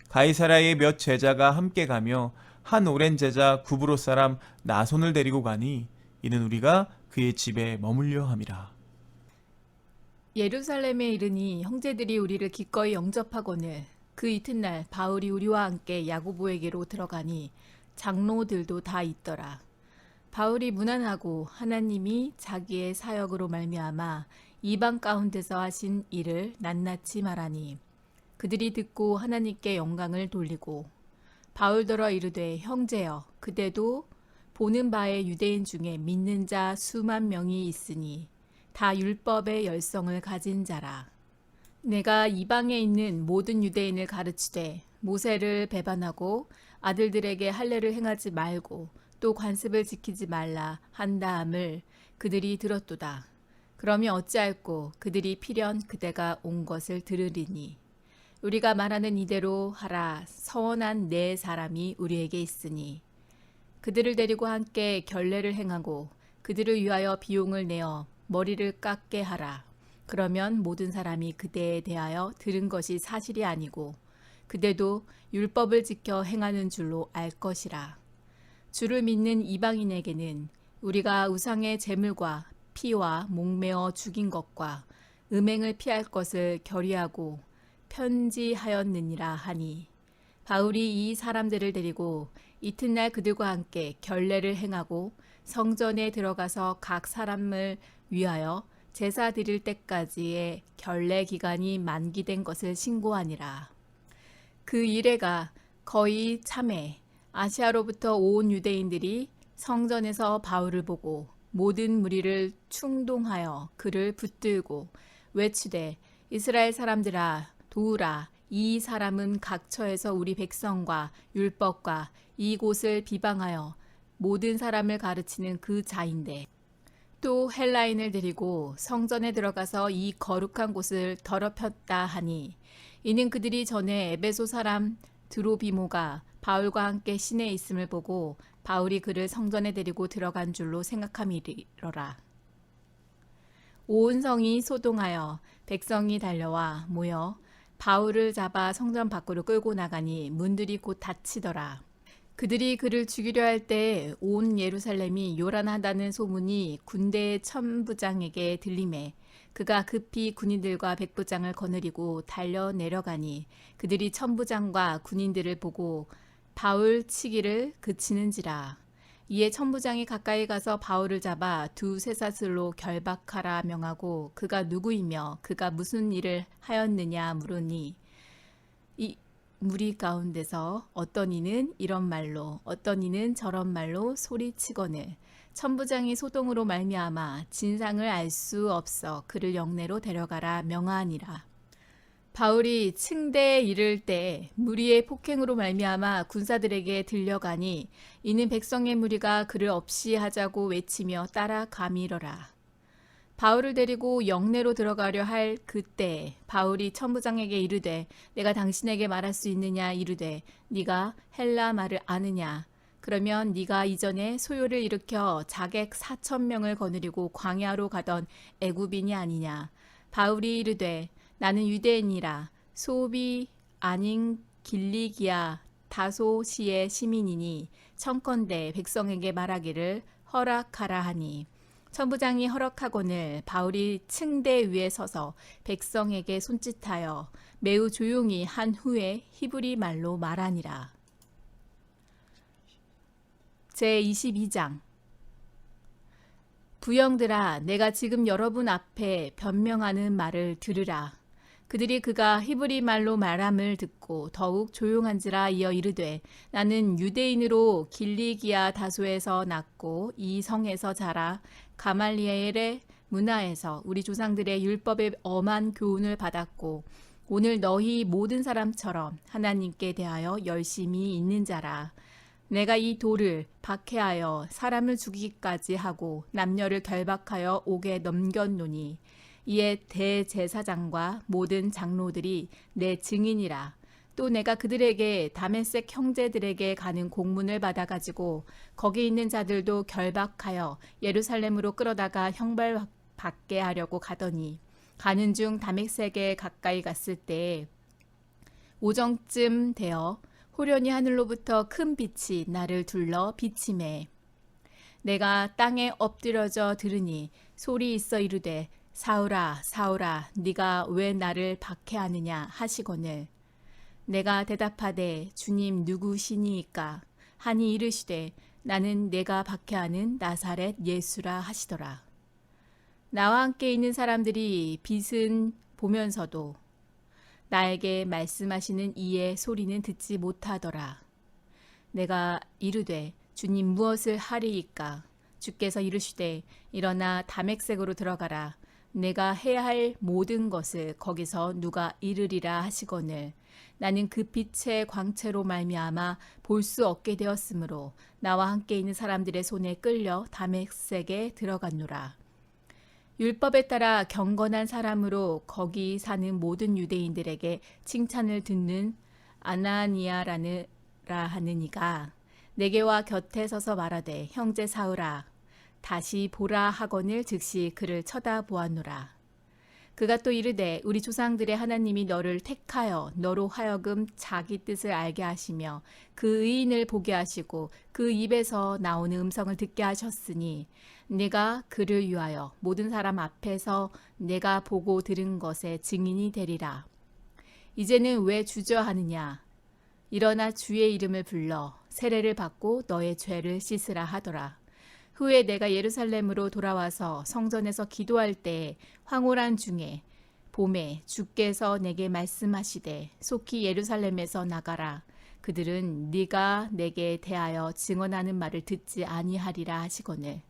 가이사랴의 몇 제자가 함께 가며 한 오랜 제자 구브로 사람 나손을 데리고 가니 이는 우리가 그의 집에 머물려 함이라. 예루살렘에 이르니 형제들이 우리를 기꺼이 영접하거늘 그 이튿날 바울이 우리와 함께 야고보에게로 들어가니 장로들도 다 있더라. 바울이 무난하고 하나님이 자기의 사역으로 말미암아 이방 가운데서 하신 일을 낱낱이 말하니 그들이 듣고 하나님께 영광을 돌리고 바울더러 이르되 형제여 그대도 보는 바에 유대인 중에 믿는 자 수만 명이 있으니 다 율법의 열성을 가진 자라. 내가 이방에 있는 모든 유대인을 가르치되 모세를 배반하고 아들들에게 할례를 행하지 말고 또 관습을 지키지 말라 한다함을 그들이 들었도다. 그러면 어찌할꼬 그들이 필연 그대가 온 것을 들으리니 우리가 말하는 이대로 하라 서원한 네 사람이 우리에게 있으니 그들을 데리고 함께 결례를 행하고 그들을 위하여 비용을 내어 머리를 깎게 하라. 그러면 모든 사람이 그대에 대하여 들은 것이 사실이 아니고 그대도 율법을 지켜 행하는 줄로 알 것이라. 주를 믿는 이방인에게는 우리가 우상의 제물과 피와 목매어 죽인 것과 음행을 피할 것을 결의하고 편지하였느니라 하니 바울이 이 사람들을 데리고 이튿날 그들과 함께 결례를 행하고 성전에 들어가서 각 사람을 위하여 제사 드릴 때까지의 결례 기간이 만기된 것을 신고하니라. 그 이래가 거의 참에 아시아로부터 온 유대인들이 성전에서 바울을 보고 모든 무리를 충동하여 그를 붙들고 외치되 이스라엘 사람들아 도우라 이 사람은 각처에서 우리 백성과 율법과 이곳을 비방하여 모든 사람을 가르치는 그 자인데 또 헬라인을 데리고 성전에 들어가서 이 거룩한 곳을 더럽혔다 하니 이는 그들이 전에 에베소 사람 드로비모가 바울과 함께 시내에 있음을 보고 바울이 그를 성전에 데리고 들어간 줄로 생각함이러라. 온 성이 소동하여 백성이 달려와 모여 바울을 잡아 성전 밖으로 끌고 나가니 문들이 곧 닫히더라. 그들이 그를 죽이려 할 때 온 예루살렘이 요란하다는 소문이 군대의 천부장에게 들리매 그가 급히 군인들과 백부장을 거느리고 달려 내려가니 그들이 천부장과 군인들을 보고 바울 치기를 그치는지라. 이에 천부장이 가까이 가서 바울을 잡아 두 쇠사슬로 결박하라 명하고 그가 누구이며 그가 무슨 일을 하였느냐 물으니 이 무리 가운데서 어떤 이는 이런 말로 어떤 이는 저런 말로 소리치거늘 천부장이 소동으로 말미암아 진상을 알 수 없어 그를 영내로 데려가라 명하니라. 바울이 층대에 이를 때 무리의 폭행으로 말미암아 군사들에게 들려가니 이는 백성의 무리가 그를 없이 하자고 외치며 따라 가밀어라. 바울을 데리고 영내로 들어가려 할 그때 바울이 천부장에게 이르되 내가 당신에게 말할 수 있느냐 이르되 네가 헬라 말을 아느냐 그러면 네가 이전에 소요를 일으켜 자객 4,000명을 거느리고 광야로 가던 애굽인이 아니냐. 바울이 이르되 나는 유대인이라 소비 아닌 길리기아 다소시의 시민이니 청컨대 백성에게 말하기를 허락하라 하니 천부장이 허락하거늘 바울이 층대 위에 서서 백성에게 손짓하여 매우 조용히 한 후에 히브리 말로 말하니라. 제22장 부영들아 내가 지금 여러분 앞에 변명하는 말을 들으라. 그들이 그가 히브리 말로 말함을 듣고 더욱 조용한지라 이어 이르되 나는 유대인으로 길리기아 다소에서 났고 이 성에서 자라 가말리엘의 문화에서 우리 조상들의 율법의 엄한 교훈을 받았고 오늘 너희 모든 사람처럼 하나님께 대하여 열심히 있는 자라. 내가 이 돌을 박해하여 사람을 죽이기까지 하고 남녀를 결박하여 옥에 넘겼노니 이에 대제사장과 모든 장로들이 내 증인이라. 또 내가 그들에게 다메섹 형제들에게 가는 공문을 받아가지고 거기 있는 자들도 결박하여 예루살렘으로 끌어다가 형벌받게 하려고 가더니 가는 중 다메섹에 가까이 갔을 때 오정쯤 되어 호련히 하늘로부터 큰 빛이 나를 둘러 비치매 내가 땅에 엎드려져 들으니 소리 있어 이르되 사울아 사울아 네가 왜 나를 박해하느냐 하시거늘 내가 대답하되 주님 누구시니이까 하니 이르시되 나는 내가 박해하는 나사렛 예수라 하시더라. 나와 함께 있는 사람들이 빛은 보면서도 나에게 말씀하시는 이의 소리는 듣지 못하더라. 내가 이르되 주님 무엇을 하리이까 주께서 이르시되 일어나 다메섹으로 들어가라. 내가 해야 할 모든 것을 거기서 누가 이르리라 하시거늘 나는 그 빛의 광채로 말미암아 볼 수 없게 되었으므로 나와 함께 있는 사람들의 손에 끌려 다메섹에 들어갔노라. 율법에 따라 경건한 사람으로 거기 사는 모든 유대인들에게 칭찬을 듣는 아나니아라 하는 이가 내게와 곁에 서서 말하되 형제 사울아 다시 보라 하거늘 즉시 그를 쳐다보았노라. 그가 또 이르되 우리 조상들의 하나님이 너를 택하여 너로 하여금 자기 뜻을 알게 하시며 그 의인을 보게 하시고 그 입에서 나오는 음성을 듣게 하셨으니 내가 그를 위하여 모든 사람 앞에서 내가 보고 들은 것의 증인이 되리라. 이제는 왜 주저하느냐. 일어나 주의 이름을 불러 세례를 받고 너의 죄를 씻으라 하더라. 후에 내가 예루살렘으로 돌아와서 성전에서 기도할 때 황홀한 중에 봄에 주께서 내게 말씀하시되 속히 예루살렘에서 나가라. 그들은 네가 내게 대하여 증언하는 말을 듣지 아니하리라 하시거늘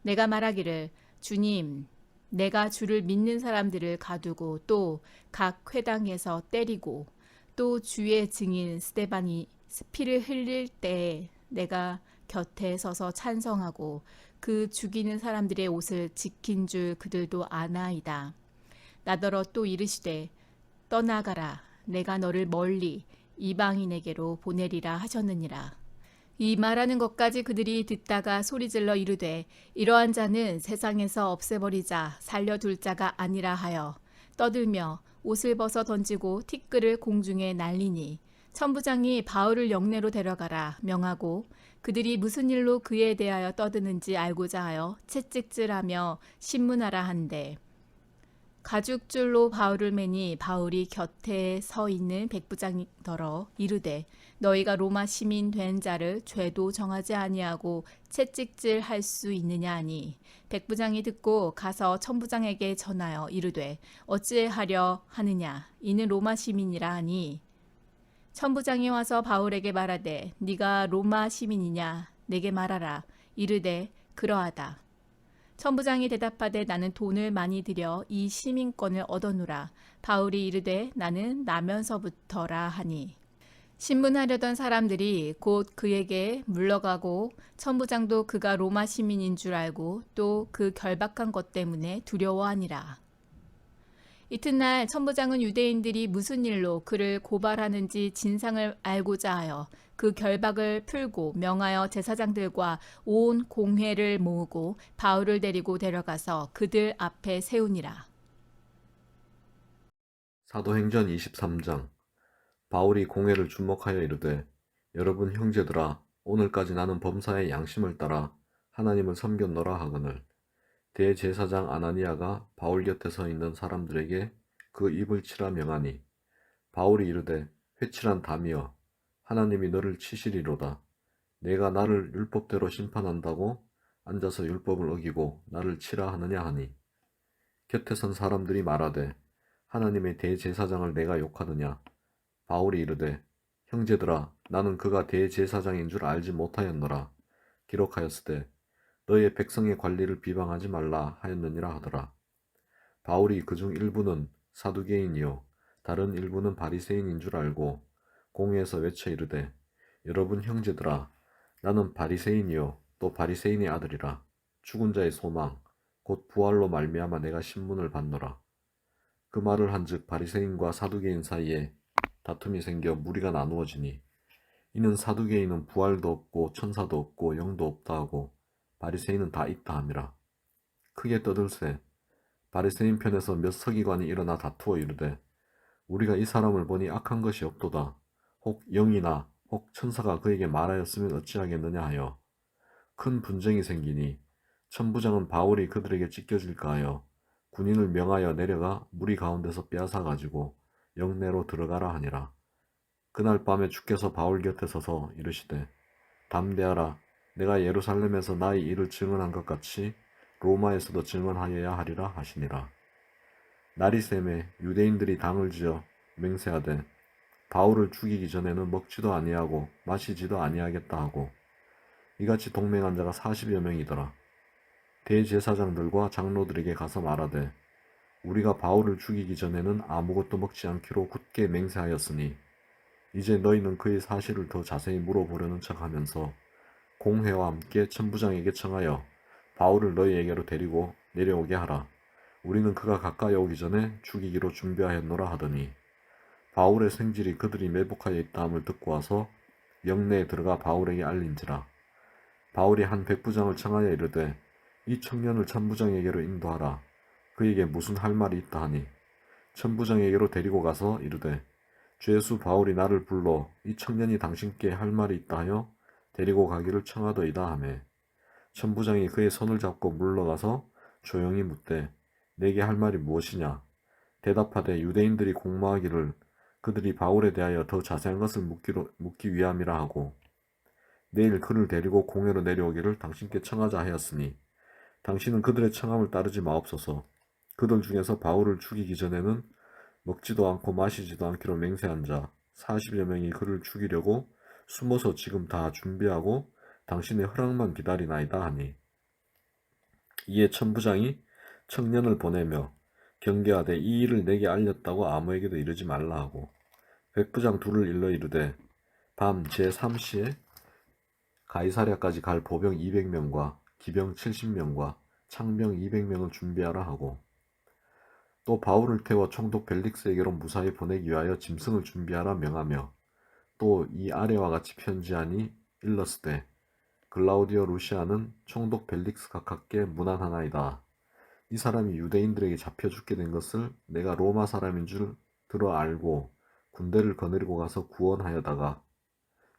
내가 말하기를 주님 내가 주를 믿는 사람들을 가두고 또 각 회당에서 때리고 또 주의 증인 스데반이 피를 흘릴 때 내가 곁에 서서 찬성하고 그 죽이는 사람들의 옷을 지킨 줄 그들도 아나이다. 나더러 또 이르시되 떠나가라. 내가 너를 멀리 이방인에게로 보내리라 하셨느니라. 이 말하는 것까지 그들이 듣다가 소리질러 이르되 이러한 자는 세상에서 없애버리자 살려둘 자가 아니라 하여 떠들며 옷을 벗어 던지고 티끌을 공중에 날리니 천부장이 바울을 영내로 데려가라 명하고 그들이 무슨 일로 그에 대하여 떠드는지 알고자 하여 채찍질하며 신문하라 한데 가죽줄로 바울을 매니 바울이 곁에 서 있는 백부장더러 이르되 너희가 로마 시민 된 자를 죄도 정하지 아니하고 채찍질 할 수 있느냐 하니 백부장이 듣고 가서 천부장에게 전하여 이르되 어찌하려 하느냐 이는 로마 시민이라 하니 천부장이 와서 바울에게 말하되 네가 로마 시민이냐 내게 말하라 이르되 그러하다. 천부장이 대답하되 나는 돈을 많이 들여 이 시민권을 얻어누라. 바울이 이르되 나는 나면서부터라 하니 신문하려던 사람들이 곧 그에게 물러가고 천부장도 그가 로마 시민인 줄 알고 또 그 결박한 것 때문에 두려워하니라. 이튿날 천부장은 유대인들이 무슨 일로 그를 고발하는지 진상을 알고자 하여 그 결박을 풀고 명하여 제사장들과 온 공회를 모으고 바울을 데리고 데려가서 그들 앞에 세우니라. 사도행전 23장. 바울이 공회를 주목하여 이르되 여러분 형제들아 오늘까지 나는 범사의 양심을 따라 하나님을 섬겼노라 하거늘 대제사장 아나니아가 바울 곁에 서 있는 사람들에게 그 입을 치라 명하니 바울이 이르되 회칠한 담이여 하나님이 너를 치시리로다. 내가 나를 율법대로 심판한다고 앉아서 율법을 어기고 나를 치라 하느냐 하니 곁에 선 사람들이 말하되 하나님의 대제사장을 내가 욕하느냐. 바울이 이르되 형제들아 나는 그가 대제사장인 줄 알지 못하였노라. 기록하였으되 너희의 백성의 관리를 비방하지 말라 하였느니라 하더라. 바울이 그중 일부는 사두개인이요 다른 일부는 바리새인인 줄 알고 공회에서 외쳐 이르되 여러분 형제들아 나는 바리새인이요 또 바리새인의 아들이라. 죽은 자의 소망 곧 부활로 말미암아 내가 신문을 받노라. 그 말을 한즉 바리새인과 사두개인 사이에 다툼이 생겨 무리가 나누어지니 이는 사두개인은 부활도 없고 천사도 없고 영도 없다 하고 바리새인은 다 있다 함이라. 크게 떠들세 바리새인 편에서 몇 서기관이 일어나 다투어 이르되 우리가 이 사람을 보니 악한 것이 없도다. 혹 영이나 혹 천사가 그에게 말하였으면 어찌하겠느냐 하여 큰 분쟁이 생기니 천부장은 바울이 그들에게 찢겨질까 하여 군인을 명하여 내려가 무리 가운데서 빼앗아 가지고 영내로 들어가라 하니라. 그날 밤에 주께서 바울 곁에 서서 이르시되 담대하라. 내가 예루살렘에서 나의 일을 증언한 것 같이 로마에서도 증언하여야 하리라 하시니라. 날이 새매 유대인들이 당을 지어 맹세하되 바울을 죽이기 전에는 먹지도 아니하고 마시지도 아니하겠다 하고 이같이 동맹한 자가 40여 명이더라. 대제사장들과 장로들에게 가서 말하되 우리가 바울을 죽이기 전에는 아무것도 먹지 않기로 굳게 맹세하였으니 이제 너희는 그의 사실을 더 자세히 물어보려는 척하면서 공회와 함께 천부장에게 청하여 바울을 너희에게로 데리고 내려오게 하라. 우리는 그가 가까이 오기 전에 죽이기로 준비하였노라 하더니 바울의 생질이 그들이 매복하여 있다함을 듣고 와서 영내에 들어가 바울에게 알린지라. 바울이 한 백부장을 청하여 이르되 이 청년을 천부장에게로 인도하라. 그에게 무슨 할 말이 있다 하니 천부장에게로 데리고 가서 이르되 죄수 바울이 나를 불러 이 청년이 당신께 할 말이 있다 하여 데리고 가기를 청하더이다 하매 천부장이 그의 손을 잡고 물러가서 조용히 묻되 내게 할 말이 무엇이냐. 대답하되 유대인들이 공모하기를 그들이 바울에 대하여 더 자세한 것을 묻기 위함이라 하고 내일 그를 데리고 공회로 내려오기를 당신께 청하자 하였으니 당신은 그들의 청함을 따르지 마옵소서. 그들 중에서 바울을 죽이기 전에는 먹지도 않고 마시지도 않기로 맹세한 자 40여 명이 그를 죽이려고 숨어서 지금 다 준비하고 당신의 허락만 기다리나이다 하니 이에 천부장이 청년을 보내며 경계하되 이 일을 내게 알렸다고 아무에게도 이르지 말라 하고 백부장 둘을 일러 이르되 밤 제3시에 가이사랴까지 갈 보병 200명과 기병 70명과 창병 200명을 준비하라 하고 또 바울을 태워 총독 벨릭스에게로 무사히 보내기 위하여 짐승을 준비하라 명하며 또 이 아래와 같이 편지하니 일렀으되 글라우디오 루시아는 총독 벨릭스 각하께 문안하나이다. 이 사람이 유대인들에게 잡혀 죽게 된 것을 내가 로마 사람인 줄 들어 알고 군대를 거느리고 가서 구원하여다가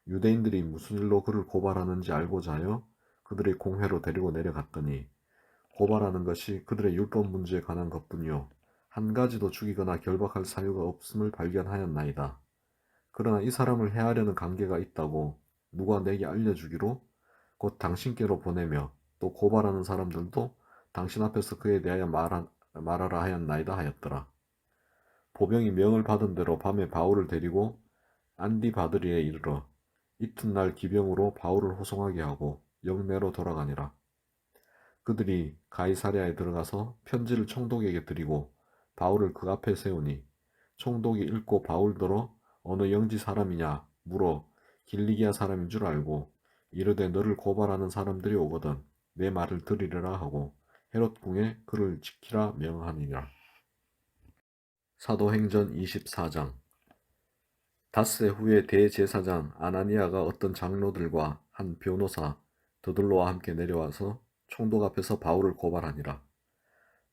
유대인들이 무슨 일로 그를 고발하는지 알고자 하여 그들의 공회로 데리고 내려갔더니 고발하는 것이 그들의 율법 문제에 관한 것뿐이요 한 가지도 죽이거나 결박할 사유가 없음을 발견하였나이다. 그러나 이 사람을 해하려는 관계가 있다고 누가 내게 알려주기로 곧 당신께로 보내며 또 고발하는 사람들도 당신 앞에서 그에 대하여 말하라 하였나이다 하였더라. 보병이 명을 받은 대로 밤에 바울을 데리고 안디바드리에 이르러 이튿날 기병으로 바울을 호송하게 하고 영내로 돌아가니라. 그들이 가이사랴에 들어가서 편지를 총독에게 드리고 바울을 그 앞에 세우니 총독이 읽고 바울더러 어느 영지 사람이냐 물어 길리기아 사람인 줄 알고 이르되 너를 고발하는 사람들이 오거든 내 말을 들으리라 하고 헤롯 궁에 그를 지키라 명하니라. 사도행전 24장. 닷새 후에 대제사장 아나니아가 어떤 장로들과 한 변호사 드둘로와 함께 내려와서 총독 앞에서 바울을 고발하니라.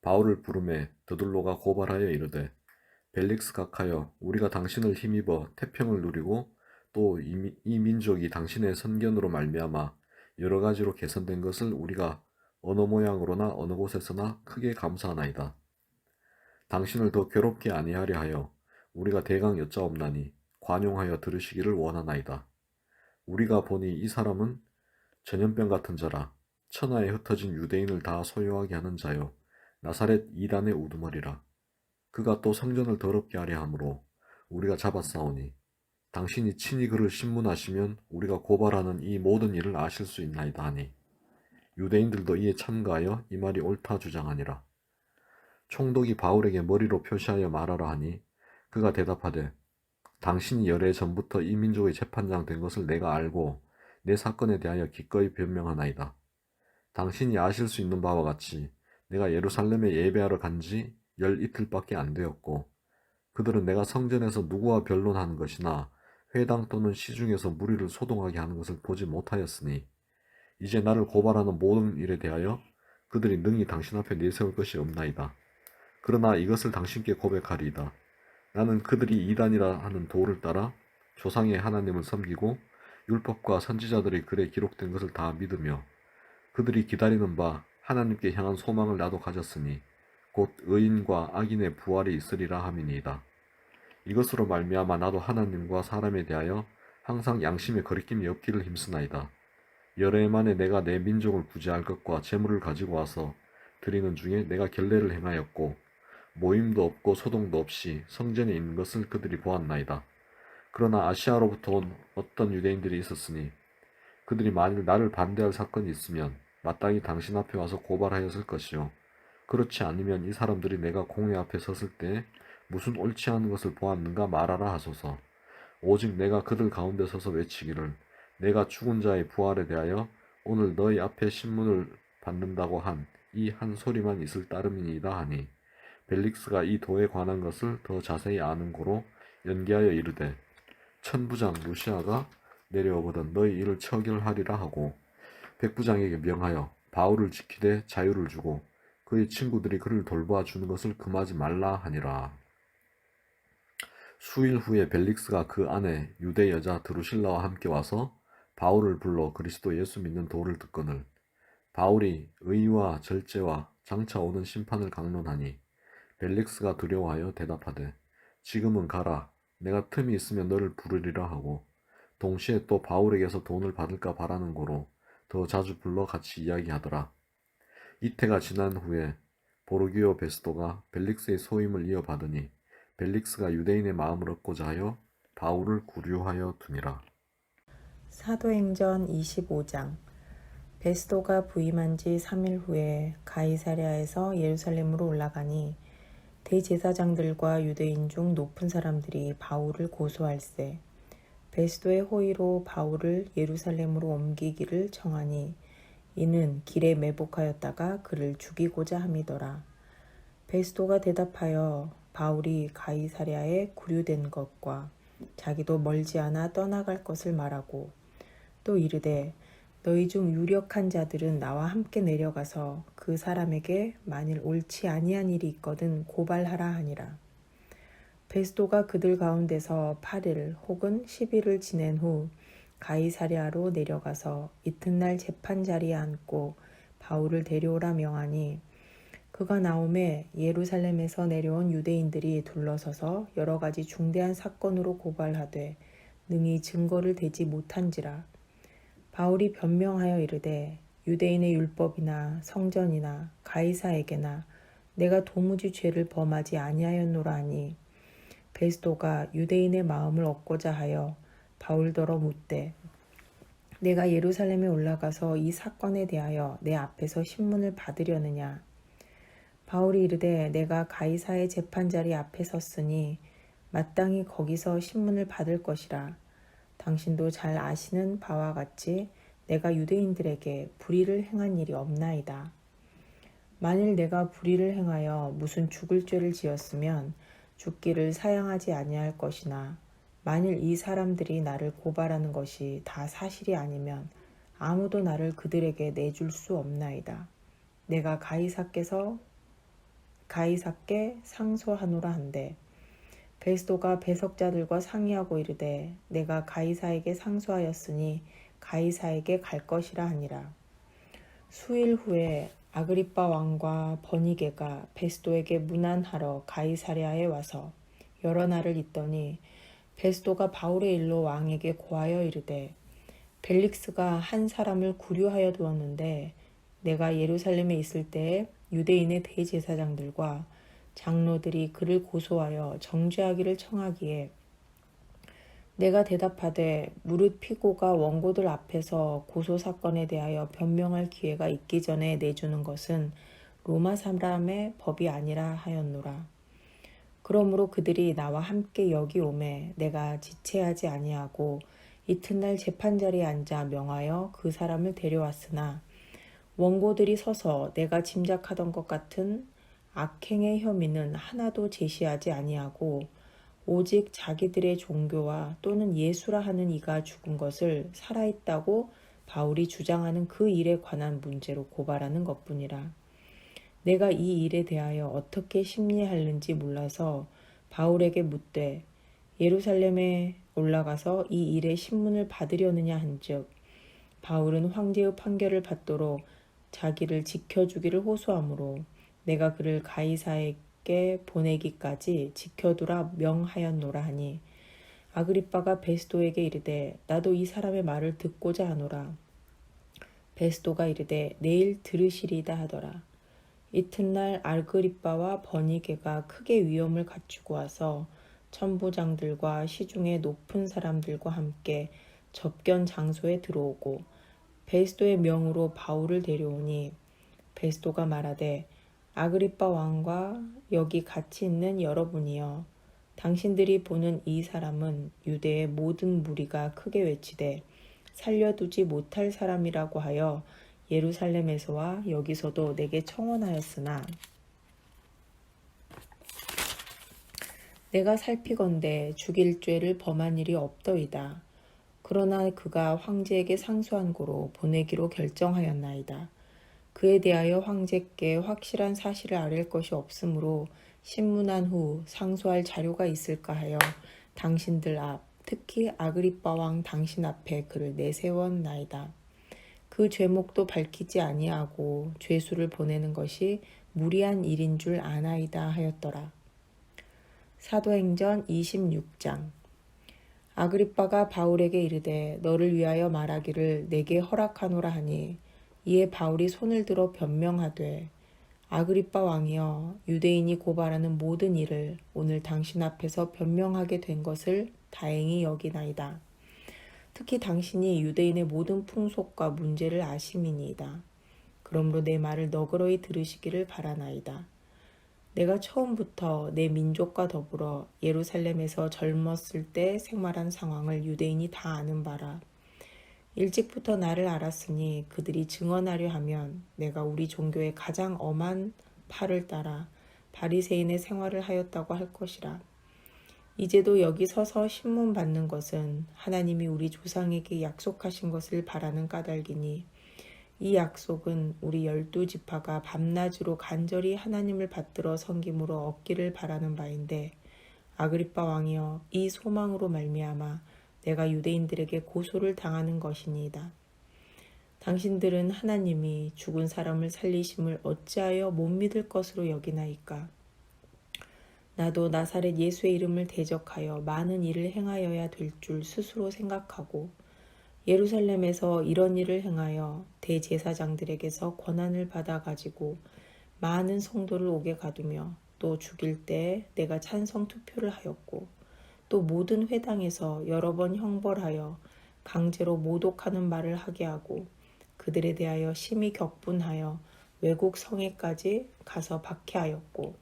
바울을 부르매 드둘로가 고발하여 이르되 벨릭스 각하여 우리가 당신을 힘입어 태평을 누리고 또 이 민족이 당신의 선견으로 말미암아 여러 가지로 개선된 것을 우리가 어느 모양으로나 어느 곳에서나 크게 감사하나이다. 당신을 더 괴롭게 아니하려 하여 우리가 대강 여짜옵나니 관용하여 들으시기를 원하나이다. 우리가 보니 이 사람은 전염병 같은 자라 천하에 흩어진 유대인을 다 소유하게 하는 자요 나사렛 이단의 우두머리라. 그가 또 성전을 더럽게 하려 함으로 우리가 잡았사오니 당신이 친히 그를 신문하시면 우리가 고발하는 이 모든 일을 아실 수 있나이다 하니 유대인들도 이에 참가하여 이 말이 옳다 주장하니라. 총독이 바울에게 머리로 표시하여 말하라 하니 그가 대답하되 당신이 열해 전부터 이 민족의 재판장 된 것을 내가 알고 내 사건에 대하여 기꺼이 변명하나이다. 당신이 아실 수 있는 바와 같이 내가 예루살렘에 예배하러 간지 열 이틀밖에 안 되었고 그들은 내가 성전에서 누구와 변론하는 것이나 회당 또는 시중에서 무리를 소동하게 하는 것을 보지 못하였으니 이제 나를 고발하는 모든 일에 대하여 그들이 능히 당신 앞에 내세울 것이 없나이다. 그러나 이것을 당신께 고백하리이다. 나는 그들이 이단이라 하는 도를 따라 조상의 하나님을 섬기고 율법과 선지자들의 글에 기록된 것을 다 믿으며 그들이 기다리는 바 하나님께 향한 소망을 나도 가졌으니 곧 의인과 악인의 부활이 있으리라 함이니이다. 이것으로 말미암아 나도 하나님과 사람에 대하여 항상 양심에 거리낌이 없기를 힘쓰나이다. 여러 해 만에 내가 내 민족을 구제할 것과 재물을 가지고 와서 드리는 중에 내가 결례를 행하였고 모임도 없고 소동도 없이 성전에 있는 것을 그들이 보았나이다. 그러나 아시아로부터 온 어떤 유대인들이 있었으니 그들이 만일 나를 반대할 사건이 있으면 마땅히 당신 앞에 와서 고발하였을 것이요 그렇지 않으면 이 사람들이 내가 공회 앞에 섰을 때 무슨 옳지 않은 것을 보았는가 말하라 하소서. 오직 내가 그들 가운데 서서 외치기를 내가 죽은 자의 부활에 대하여 오늘 너희 앞에 신문을 받는다고 한 이 한 소리만 있을 따름이니이다 하니 벨릭스가 이 도에 관한 것을 더 자세히 아는 고로 연기하여 이르되 천부장 루시아가 내려오거든 너희 일을 처결하리라 하고 백부장에게 명하여 바울을 지키되 자유를 주고 그의 친구들이 그를 돌보아 주는 것을 금하지 말라 하니라. 수일 후에 벨릭스가 그 아내 유대 여자 드루실라와 함께 와서 바울을 불러 그리스도 예수 믿는 도를 듣거늘 바울이 의와 절제와 장차 오는 심판을 강론하니 벨릭스가 두려워하여 대답하되 지금은 가라 내가 틈이 있으면 너를 부르리라 하고 동시에 또 바울에게서 돈을 받을까 바라는 고로 더 자주 불러 같이 이야기하더라. 이태가 지난 후에 보르기오 베스도가 벨릭스의 소임을 이어받으니 벨릭스가 유대인의 마음을 얻고자 하여 바울을 구류하여 두니라. 사도행전 25장. 베스도가 부임한 지 3일 후에 가이사랴에서 예루살렘으로 올라가니 대제사장들과 유대인 중 높은 사람들이 바울을 고소할세 베스도의 호의로 바울을 예루살렘으로 옮기기를 청하니 이는 길에 매복하였다가 그를 죽이고자 함이더라. 베스도가 대답하여 바울이 가이사랴에 구류된 것과 자기도 멀지 않아 떠나갈 것을 말하고 또 이르되 너희 중 유력한 자들은 나와 함께 내려가서 그 사람에게 만일 옳지 아니한 일이 있거든 고발하라 하니라. 베스도가 그들 가운데서 8일 혹은 10일을 지낸 후 가이사랴로 내려가서 이튿날 재판 자리에 앉고 바울을 데려오라 명하니 그가 나오매 예루살렘에서 내려온 유대인들이 둘러서서 여러 가지 중대한 사건으로 고발하되 능히 증거를 대지 못한지라. 바울이 변명하여 이르되 유대인의 율법이나 성전이나 가이사에게나 내가 도무지 죄를 범하지 아니하였노라 하니 베스도가 유대인의 마음을 얻고자 하여 바울더러 묻되 내가 예루살렘에 올라가서 이 사건에 대하여 내 앞에서 신문을 받으려느냐. 바울이 이르되 내가 가이사의 재판자리 앞에 섰으니 마땅히 거기서 신문을 받을 것이라. 당신도 잘 아시는 바와 같이 내가 유대인들에게 불의를 행한 일이 없나이다. 만일 내가 불의를 행하여 무슨 죽을 죄를 지었으면 죽기를 사양하지 아니할 것이나 만일 이 사람들이 나를 고발하는 것이 다 사실이 아니면 아무도 나를 그들에게 내줄 수 없나이다. 내가 가이사께 상소하노라 한데 베스도가 배석자들과 상의하고 이르되 내가 가이사에게 상소하였으니 가이사에게 갈 것이라 하니라. 수일 후에 아그리빠 왕과 버니게가 베스도에게 문안하러 가이사랴에 와서 여러 날을 있더니 베스도가 바울의 일로 왕에게 고하여 이르되 벨릭스가 한 사람을 구류하여 두었는데 내가 예루살렘에 있을 때에 유대인의 대제사장들과 장로들이 그를 고소하여 정죄하기를 청하기에 내가 대답하되 무릇 피고가 원고들 앞에서 고소 사건에 대하여 변명할 기회가 있기 전에 내주는 것은 로마 사람의 법이 아니라 하였노라. 그러므로 그들이 나와 함께 여기 오매 내가 지체하지 아니하고 이튿날 재판자리에 앉아 명하여 그 사람을 데려왔으나 원고들이 서서 내가 짐작하던 것 같은 악행의 혐의는 하나도 제시하지 아니하고 오직 자기들의 종교와 또는 예수라 하는 이가 죽은 것을 살아있다고 바울이 주장하는 그 일에 관한 문제로 고발하는 것뿐이라. 내가 이 일에 대하여 어떻게 심리하는지 몰라서 바울에게 묻되 예루살렘에 올라가서 이 일의 신문을 받으려느냐 한즉 바울은 황제의 판결을 받도록 자기를 지켜주기를 호소하므로 내가 그를 가이사에게 보내기까지 지켜두라 명하였노라 하니 아그리빠가 베스도에게 이르되 나도 이 사람의 말을 듣고자 하노라. 베스도가 이르되 내일 들으시리다 하더라. 이튿날 아그리빠와 버니게가 크게 위험을 갖추고 와서 천부장들과 시중의 높은 사람들과 함께 접견 장소에 들어오고 베스도의 명으로 바울을 데려오니 베스도가 말하되 아그리빠 왕과 여기 같이 있는 여러분이여 당신들이 보는 이 사람은 유대의 모든 무리가 크게 외치되 살려두지 못할 사람이라고 하여 예루살렘에서와 여기서도 내게 청원하였으나 내가 살피건대 죽일 죄를 범한 일이 없더이다. 그러나 그가 황제에게 상소한 고로 보내기로 결정하였나이다. 그에 대하여 황제께 확실한 사실을 아뢰 것이 없으므로 신문한 후 상소할 자료가 있을까 하여 당신들 앞 특히 아그리빠 왕 당신 앞에 그를 내세웠나이다. 그 죄목도 밝히지 아니하고 죄수를 보내는 것이 무리한 일인 줄 아나이다 하였더라. 사도행전 26장. 아그리빠가 바울에게 이르되 너를 위하여 말하기를 내게 허락하노라 하니 이에 바울이 손을 들어 변명하되 아그리빠 왕이여 유대인이 고발하는 모든 일을 오늘 당신 앞에서 변명하게 된 것을 다행히 여기나이다. 특히 당신이 유대인의 모든 풍속과 문제를 아심이니이다. 그러므로 내 말을 너그러이 들으시기를 바라나이다. 내가 처음부터 내 민족과 더불어 예루살렘에서 젊었을 때 생활한 상황을 유대인이 다 아는 바라. 일찍부터 나를 알았으니 그들이 증언하려 하면 내가 우리 종교의 가장 엄한 팔을 따라 바리새인의 생활을 하였다고 할 것이라. 이제도 여기 서서 신문 받는 것은 하나님이 우리 조상에게 약속하신 것을 바라는 까닭이니 이 약속은 우리 12지파가 밤낮으로 간절히 하나님을 받들어 섬김으로 얻기를 바라는 바인데 아그리빠 왕이여 이 소망으로 말미암아 내가 유대인들에게 고소를 당하는 것이니이다. 당신들은 하나님이 죽은 사람을 살리심을 어찌하여 못 믿을 것으로 여기나이까? 나도 나사렛 예수의 이름을 대적하여 많은 일을 행하여야 될 줄 스스로 생각하고 예루살렘에서 이런 일을 행하여 대제사장들에게서 권한을 받아 가지고 많은 성도를 옥에 가두며 또 죽일 때 내가 찬성 투표를 하였고 또 모든 회당에서 여러 번 형벌하여 강제로 모독하는 말을 하게 하고 그들에 대하여 심히 격분하여 외국 성에까지 가서 박해하였고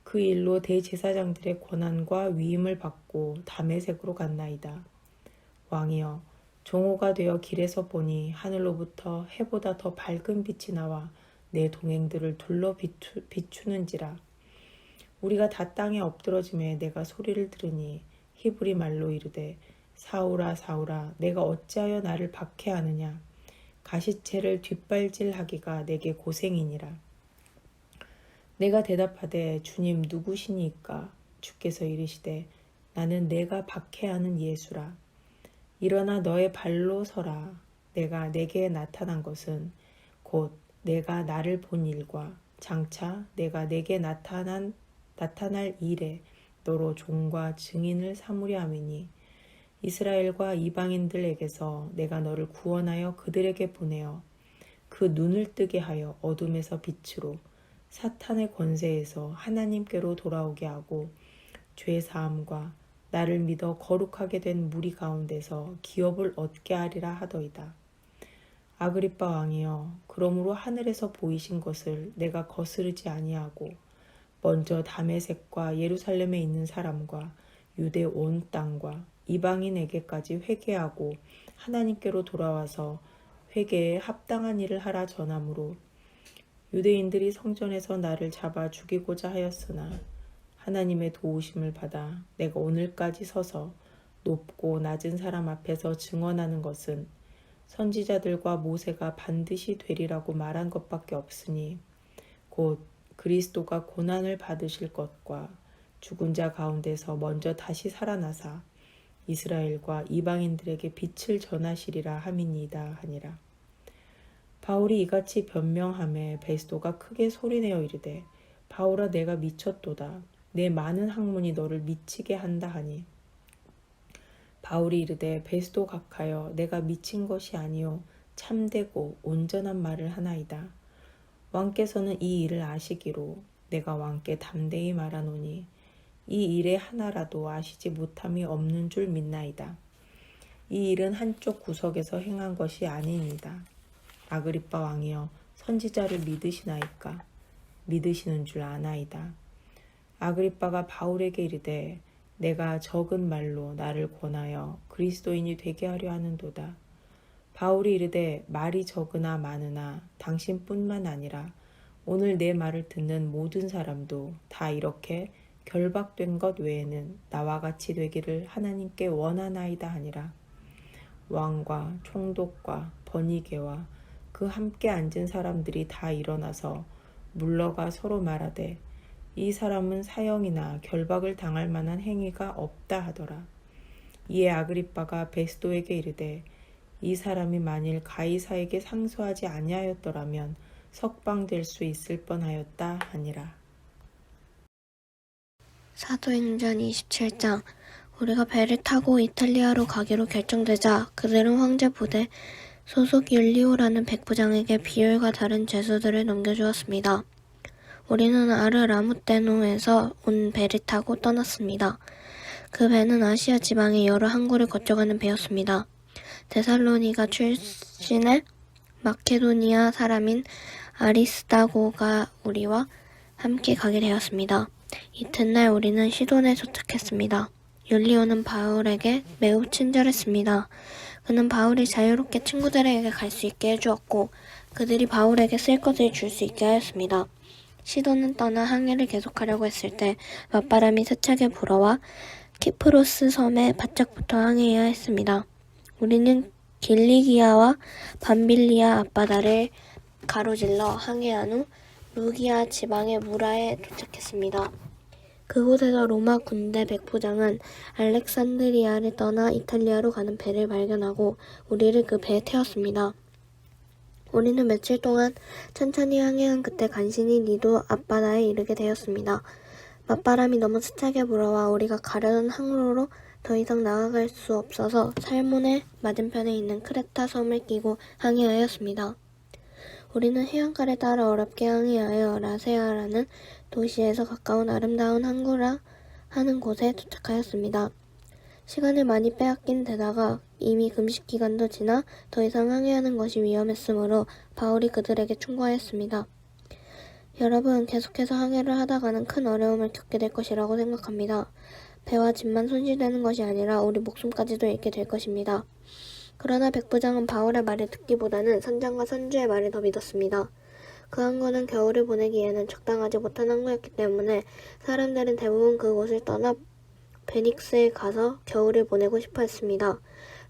그 일로 대제사장들의 권한과 위임을 받고 다메섹으로 갔나이다. 왕이여, 종호가 되어 길에서 보니 하늘로부터 해보다 더 밝은 빛이 나와 내 동행들을 둘러 비추는지라. 우리가 다 땅에 엎드러짐에 내가 소리를 들으니 히브리 말로 이르되 사울아 사울아 내가 어찌하여 나를 박해하느냐. 가시채를 뒷발질하기가 내게 고생이니라. 내가 대답하되 주님 누구시니까? 주께서 이르시되 나는 내가 박해하는 예수라. 일어나 너의 발로 서라. 내가 내게 나타난 것은 곧 내가 나를 본 일과 장차 내가 내게 나타날 일에 너로 종과 증인을 삼으려 함이니 이스라엘과 이방인들에게서 내가 너를 구원하여 그들에게 보내어 그 눈을 뜨게 하여 어둠에서 빛으로 사탄의 권세에서 하나님께로 돌아오게 하고 죄 사함과 나를 믿어 거룩하게 된 무리 가운데서 기업을 얻게 하리라 하더이다. 아그리빠 왕이여, 그러므로 하늘에서 보이신 것을 내가 거스르지 아니하고 먼저 다메섹과 예루살렘에 있는 사람과 유대 온 땅과 이방인에게까지 회개하고 하나님께로 돌아와서 회개에 합당한 일을 하라 전하므로 유대인들이 성전에서 나를 잡아 죽이고자 하였으나 하나님의 도우심을 받아 내가 오늘까지 서서 높고 낮은 사람 앞에서 증언하는 것은 선지자들과 모세가 반드시 되리라고 말한 것밖에 없으니 곧 그리스도가 고난을 받으실 것과 죽은 자 가운데서 먼저 다시 살아나사 이스라엘과 이방인들에게 빛을 전하시리라 함이니이다 하니라. 바울이 이같이 변명하매 베스도가 크게 소리내어 이르되 바울아 내가 미쳤도다. 내 많은 학문이 너를 미치게 한다 하니 바울이 이르되 베스도 각하여 내가 미친 것이 아니요 참되고 온전한 말을 하나이다. 왕께서는 이 일을 아시기로 내가 왕께 담대히 말하노니 이 일의 하나라도 아시지 못함이 없는 줄 믿나이다. 이 일은 한쪽 구석에서 행한 것이 아니니이다. 아그리빠 왕이여 선지자를 믿으시나이까? 믿으시는 줄 아나이다. 아그리빠가 바울에게 이르되 내가 적은 말로 나를 권하여 그리스도인이 되게 하려 하는도다. 바울이 이르되 말이 적으나 많으나 당신뿐만 아니라 오늘 내 말을 듣는 모든 사람도 다 이렇게 결박된 것 외에는 나와 같이 되기를 하나님께 원하나이다 하니라. 왕과 총독과 버니게와 그 함께 앉은 사람들이 다 일어나서 물러가 서로 말하되 이 사람은 사형이나 결박을 당할 만한 행위가 없다 하더라. 이에 아그리빠가 베스도에게 이르되 이 사람이 만일 가이사에게 상소하지 아니하였더라면 석방될 수 있을 뻔하였다 하니라. 사도행전 27장. 우리가 배를 타고 이탈리아로 가기로 결정되자 그들은 황제 부대 소속 율리오라는 백부장에게 비율과 다른 죄수들을 넘겨주었습니다. 우리는 아르라무테노에서 온 배를 타고 떠났습니다. 그 배는 아시아 지방의 여러 항구를 거쳐가는 배였습니다. 데살로니가 출신의 마케도니아 사람인 아리스다고가 우리와 함께 가게 되었습니다. 이튿날 우리는 시돈에 도착했습니다. 율리오는 바울에게 매우 친절했습니다. 그는 바울이 자유롭게 친구들에게 갈 수 있게 해주었고 그들이 바울에게 쓸 것을 줄 수 있게 하였습니다. 시돈은 떠나 항해를 계속하려고 했을 때 맞바람이 세차게 불어와 키프로스 섬에 바짝부터 항해해야 했습니다. 우리는 길리기아와 밤빌리아 앞바다를 가로질러 항해한 후 루기아 지방의 무라에 도착했습니다. 그곳에서 로마 군대 백부장은 알렉산드리아를 떠나 이탈리아로 가는 배를 발견하고 우리를 그 배에 태웠습니다. 우리는 며칠 동안 천천히 항해한 끝에 간신히 니도 앞바다에 이르게 되었습니다. 맞바람이 너무 세차게 불어와 우리가 가려던 항로로 더 이상 나아갈 수 없어서 살몬의 맞은편에 있는 크레타 섬을 끼고 항해하였습니다. 우리는 해안가를 따라 어렵게 항해하여 라세아라는 도시에서 가까운 아름다운 항구라 하는 곳에 도착하였습니다. 시간을 많이 빼앗긴 데다가 이미 금식 기간도 지나 더 이상 항해하는 것이 위험했으므로 바울이 그들에게 충고하였습니다. 여러분, 계속해서 항해를 하다가는 큰 어려움을 겪게 될 것이라고 생각합니다. 배와 짐만 손실되는 것이 아니라 우리 목숨까지도 잃게 될 것입니다. 그러나 백부장은 바울의 말을 듣기보다는 선장과 선주의 말을 더 믿었습니다. 그 항구는 겨울을 보내기에는 적당하지 못한 항구였기 때문에 사람들은 대부분 그곳을 떠나 베닉스에 가서 겨울을 보내고 싶어 했습니다.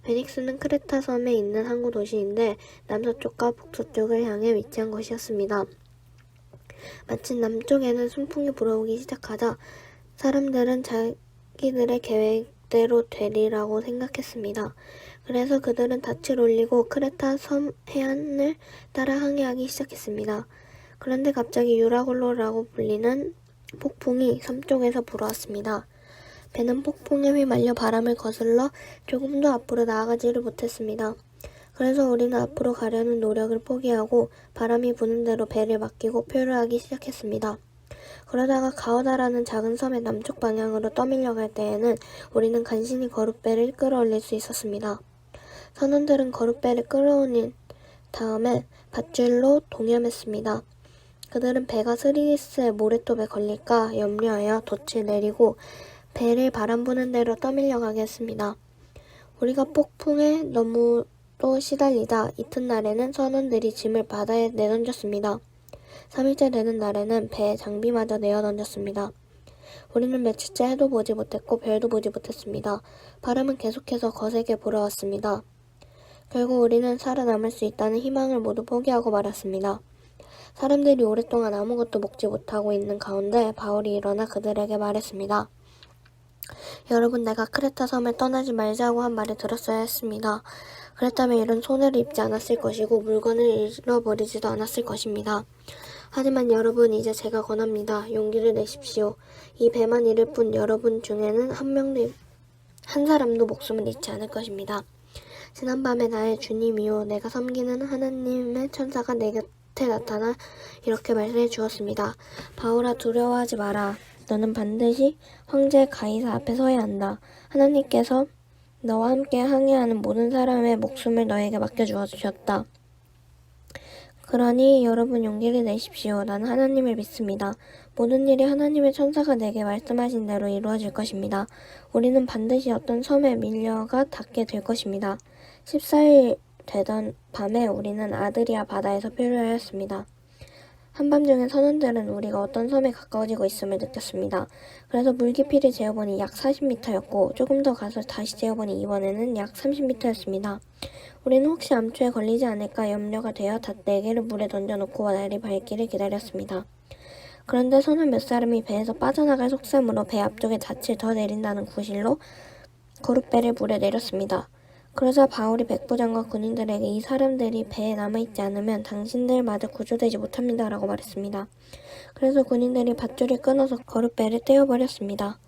베닉스는 크레타 섬에 있는 항구 도시인데 남서쪽과 북서쪽을 향해 위치한 것이었습니다. 마침 남쪽에는 순풍이 불어오기 시작하자 사람들은 자기들의 계획대로 되리라고 생각했습니다. 그래서 그들은 닻을 올리고 크레타 섬 해안을 따라 항해하기 시작했습니다. 그런데 갑자기 유라굴로라고 불리는 폭풍이 섬쪽에서 불어왔습니다. 배는 폭풍에 휘말려 바람을 거슬러 조금도 앞으로 나아가지를 못했습니다. 그래서 우리는 앞으로 가려는 노력을 포기하고 바람이 부는 대로 배를 맡기고 표류하기 시작했습니다. 그러다가 가오다라는 작은 섬의 남쪽 방향으로 떠밀려갈 때에는 우리는 간신히 거룻배를 끌어올릴 수 있었습니다. 선원들은 거룻배를 끌어올린 다음에 밧줄로 동염했습니다. 그들은 배가 스리스의 모래톱에 걸릴까 염려하여 돛을 내리고 배를 바람 부는 대로 떠밀려가게 했습니다. 우리가 폭풍에 너무 또 시달리다 이튿날에는 선원들이 짐을 바다에 내던졌습니다. 3일째 되는 날에는 배의 장비마저 내어던졌습니다. 우리는 며칠째 해도 보지 못했고 별도 보지 못했습니다. 바람은 계속해서 거세게 불어왔습니다. 결국 우리는 살아남을 수 있다는 희망을 모두 포기하고 말았습니다. 사람들이 오랫동안 아무것도 먹지 못하고 있는 가운데 바울이 일어나 그들에게 말했습니다. 여러분, 내가 크레타 섬을 떠나지 말자고 한 말을 들었어야 했습니다. 그랬다면 이런 손해를 입지 않았을 것이고 물건을 잃어버리지도 않았을 것입니다. 하지만 여러분, 이제 제가 권합니다. 용기를 내십시오. 이 배만 잃을 뿐 여러분 중에는 한 사람도 목숨을 잃지 않을 것입니다. 지난밤에 나의 주님이요 내가 섬기는 하나님의 천사가 내 곁에 나타나 이렇게 말해 주었습니다. 바울아, 두려워하지 마라. 너는 반드시 황제 가이사 앞에 서야 한다. 하나님께서 너와 함께 항해하는 모든 사람의 목숨을 너에게 맡겨주셨다. 그러니 여러분 용기를 내십시오. 나는 하나님을 믿습니다. 모든 일이 하나님의 천사가 내게 말씀하신 대로 이루어질 것입니다. 우리는 반드시 어떤 섬에 밀려가 닿게 될 것입니다. 14일 되던 밤에 우리는 아드리아 바다에서 표류하였습니다. 한밤중에 선원들은 우리가 어떤 섬에 가까워지고 있음을 느꼈습니다. 그래서 물 깊이를 재어보니 약 40m였고 조금 더 가서 다시 재어보니 이번에는 약 30m였습니다. 우리는 혹시 암초에 걸리지 않을까 염려가 되어 닷 4개를 물에 던져놓고 날이 밝기를 기다렸습니다. 그런데 선원 몇 사람이 배에서 빠져나갈 속셈으로 배 앞쪽에 닻을 더 내린다는 구실로 거룻배를 물에 내렸습니다. 그러자 바울이 백부장과 군인들에게 이 사람들이 배에 남아있지 않으면 당신들마저 구조되지 못합니다 라고 말했습니다. 그래서 군인들이 밧줄을 끊어서 거룻배를 떼어버렸습니다.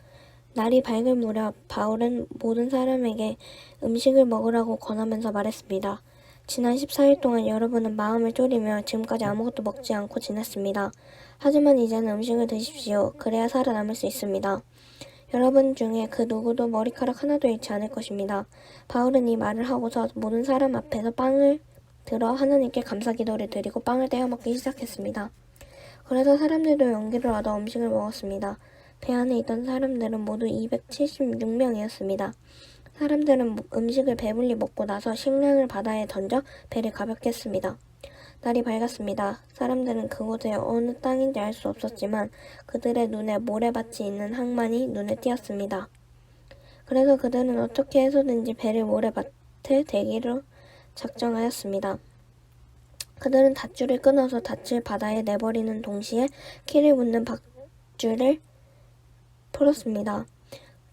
날이 밝을 무렵 바울은 모든 사람에게 음식을 먹으라고 권하면서 말했습니다. 지난 14일 동안 여러분은 마음을 졸이며 지금까지 아무것도 먹지 않고 지냈습니다. 하지만 이제는 음식을 드십시오. 그래야 살아남을 수 있습니다. 여러분 중에 그 누구도 머리카락 하나도 잃지 않을 것입니다. 바울은 이 말을 하고서 모든 사람 앞에서 빵을 들어 하나님께 감사기도를 드리고 빵을 떼어 먹기 시작했습니다. 그래서 사람들도 용기를 얻어 음식을 먹었습니다. 배 안에 있던 사람들은 모두 276명이었습니다. 사람들은 음식을 배불리 먹고 나서 식량을 바다에 던져 배를 가볍게 했습니다. 날이 밝았습니다. 사람들은 그곳에 어느 땅인지 알 수 없었지만 그들의 눈에 모래밭이 있는 항만이 눈에 띄었습니다. 그래서 그들은 어떻게 해서든지 배를 모래밭에 대기로 작정하였습니다. 그들은 밧줄을 끊어서 닻을 바다에 내버리는 동시에 키를 붙는 밧줄을 풀었습니다.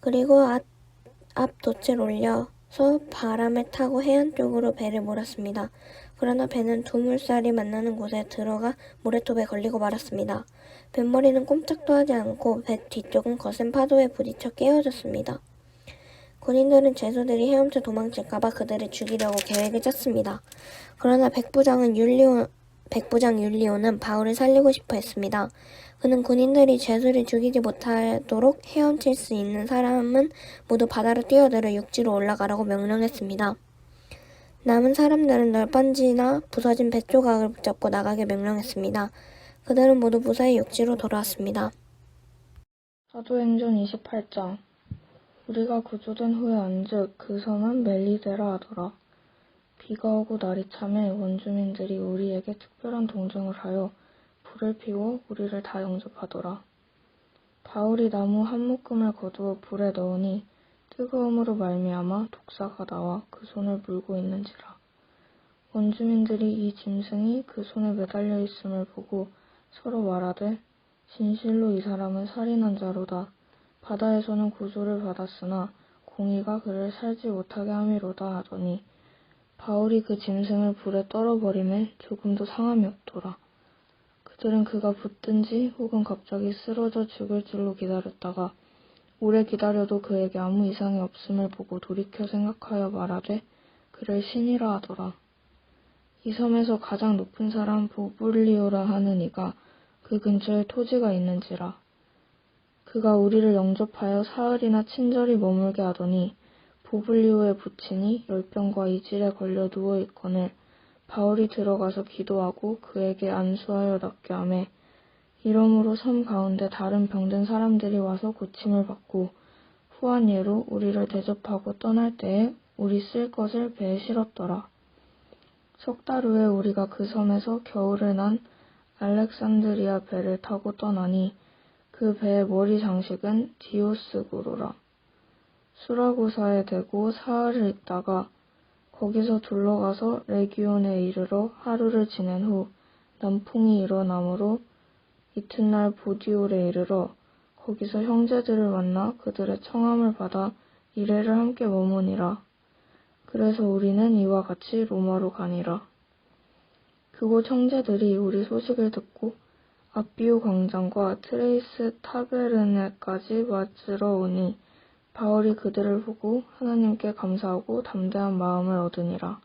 그리고 앞 돛을 올려서 바람을 타고 해안 쪽으로 배를 몰았습니다. 그러나 배는 두 물살이 만나는 곳에 들어가 모래톱에 걸리고 말았습니다. 뱃머리는 꼼짝도 하지 않고 배 뒤쪽은 거센 파도에 부딪혀 깨어졌습니다. 군인들은 죄수들이 헤엄쳐 도망칠까봐 그들을 죽이려고 계획을 짰습니다. 그러나 백부장 율리오는 바울을 살리고 싶어 했습니다. 그는 군인들이 죄수를 죽이지 못하도록 헤엄칠 수 있는 사람은 모두 바다로 뛰어들어 육지로 올라가라고 명령했습니다. 남은 사람들은 널빤지나 부서진 배 조각을 붙잡고 나가게 명령했습니다. 그들은 모두 무사히 육지로 돌아왔습니다. 사도행전 28장. 우리가 구조된 후에 안즉 그 섬은 멜리데라 하더라. 비가 오고 날이 차매 원주민들이 우리에게 특별한 동정을 하여 불을 피워 우리를 다 영접하더라. 바울이 나무 한 묶음을 거두어 불에 넣으니 뜨거움으로 말미암아 독사가 나와 그 손을 물고 있는지라. 원주민들이 이 짐승이 그 손에 매달려 있음을 보고 서로 말하되 진실로 이 사람은 살인한 자로다. 바다에서는 구조를 받았으나 공의가 그를 살지 못하게 함이로다 하더니 바울이 그 짐승을 불에 떨어버림에 조금도 상함이 없더라. 그들은 그가 붙든지 혹은 갑자기 쓰러져 죽을 줄로 기다렸다가 오래 기다려도 그에게 아무 이상이 없음을 보고 돌이켜 생각하여 말하되 그를 신이라 하더라. 이 섬에서 가장 높은 사람 보블리오라 하는 이가 그 근처에 토지가 있는지라. 그가 우리를 영접하여 사흘이나 친절히 머물게 하더니 보블리오의 부친이 열병과 이질에 걸려 누워있거늘 바울이 들어가서 기도하고 그에게 안수하여 낫게 하매 이러므로 섬 가운데 다른 병든 사람들이 와서 고침을 받고 후한 예로 우리를 대접하고 떠날 때에 우리 쓸 것을 배에 실었더라. 석 달 후에 우리가 그 섬에서 겨울을 난 알렉산드리아 배를 타고 떠나니 그 배의 머리 장식은 디오스구로라. 수라구사에 대고 사흘을 있다가 거기서 둘러가서 레기온에 이르러 하루를 지낸 후 남풍이 일어나므로 이튿날 보디올에 이르러 거기서 형제들을 만나 그들의 청함을 받아 이레를 함께 머무니라. 그래서 우리는 이와 같이 로마로 가니라. 그곳 형제들이 우리 소식을 듣고 아비오 광장과 트레이스 타베르네까지 맞으러 오니 바울이 그들을 보고 하나님께 감사하고 담대한 마음을 얻으니라.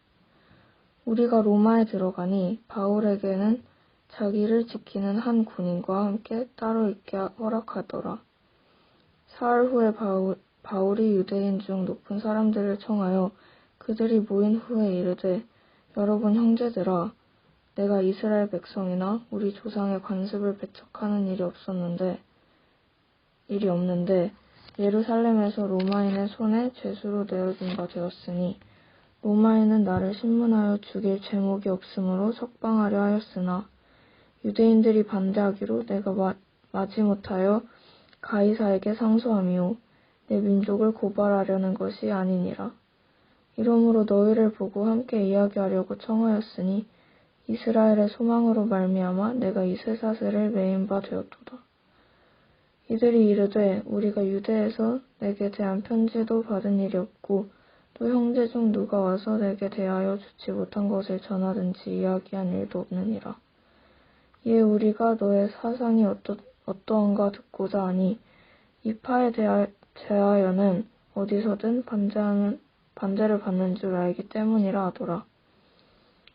우리가 로마에 들어가니 바울에게는 자기를 지키는 한 군인과 함께 따로 있게 허락하더라. 사흘 후에 바울이 유대인 중 높은 사람들을 청하여 그들이 모인 후에 이르되 여러분 형제들아 내가 이스라엘 백성이나 우리 조상의 관습을 배척하는 일이 없는데 예루살렘에서 로마인의 손에 죄수로 내어준 바 되었으니 로마인은 나를 신문하여 죽일 제목이 없으므로 석방하려 하였으나 유대인들이 반대하기로 내가 마지못하여 가이사에게 상소함이요 내 민족을 고발하려는 것이 아니니라. 이러므로 너희를 보고 함께 이야기하려고 청하였으니 이스라엘의 소망으로 말미암아 내가 이 쇠사슬을 매인 바 되었도다. 이들이 이르되 우리가 유대에서 내게 대한 편지도 받은 일이 없고 또 형제 중 누가 와서 내게 대하여 좋지 못한 것을 전하든지 이야기한 일도 없느니라. 이에 우리가 너의 사상이 어떠한가 듣고자 하니 이 파에 대하여는 어디서든 반대를 받는 줄 알기 때문이라 하더라.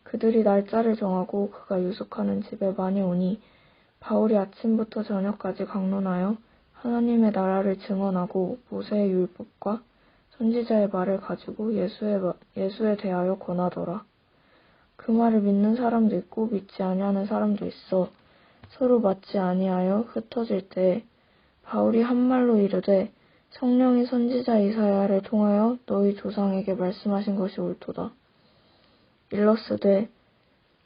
그들이 날짜를 정하고 그가 유숙하는 집에 많이 오니 바울이 아침부터 저녁까지 강론하여 하나님의 나라를 증언하고 모세의 율법과 선지자의 말을 가지고 예수에 대하여 권하더라. 그 말을 믿는 사람도 있고 믿지 아니하는 사람도 있어 서로 맞지 아니하여 흩어질 때에 바울이 한 말로 이르되 성령이 선지자 이사야를 통하여 너희 조상에게 말씀하신 것이 옳도다. 일러스되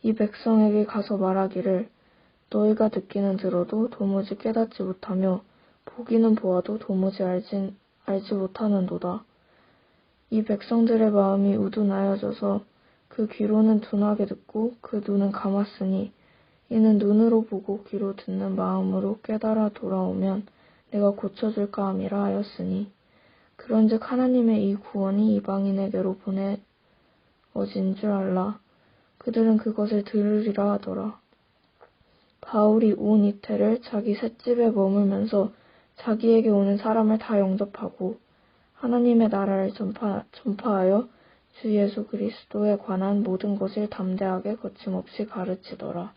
이 백성에게 가서 말하기를 너희가 듣기는 들어도 도무지 깨닫지 못하며 보기는 보아도 도무지 알지 못하는도다. 이 백성들의 마음이 우둔하여져서 그 귀로는 둔하게 듣고 그 눈은 감았으니 이는 눈으로 보고 귀로 듣는 마음으로 깨달아 돌아오면 내가 고쳐줄까 함이라 하였으니 그런즉 하나님의 이 구원이 이방인에게로 보내어진 줄 알라. 그들은 그것을 들으리라 하더라. 바울이 온 이태를 자기 셋집에 머물면서 자기에게 오는 사람을 다 영접하고 하나님의 나라를 전파하여 주 예수 그리스도에 관한 모든 것을 담대하게 거침없이 가르치더라.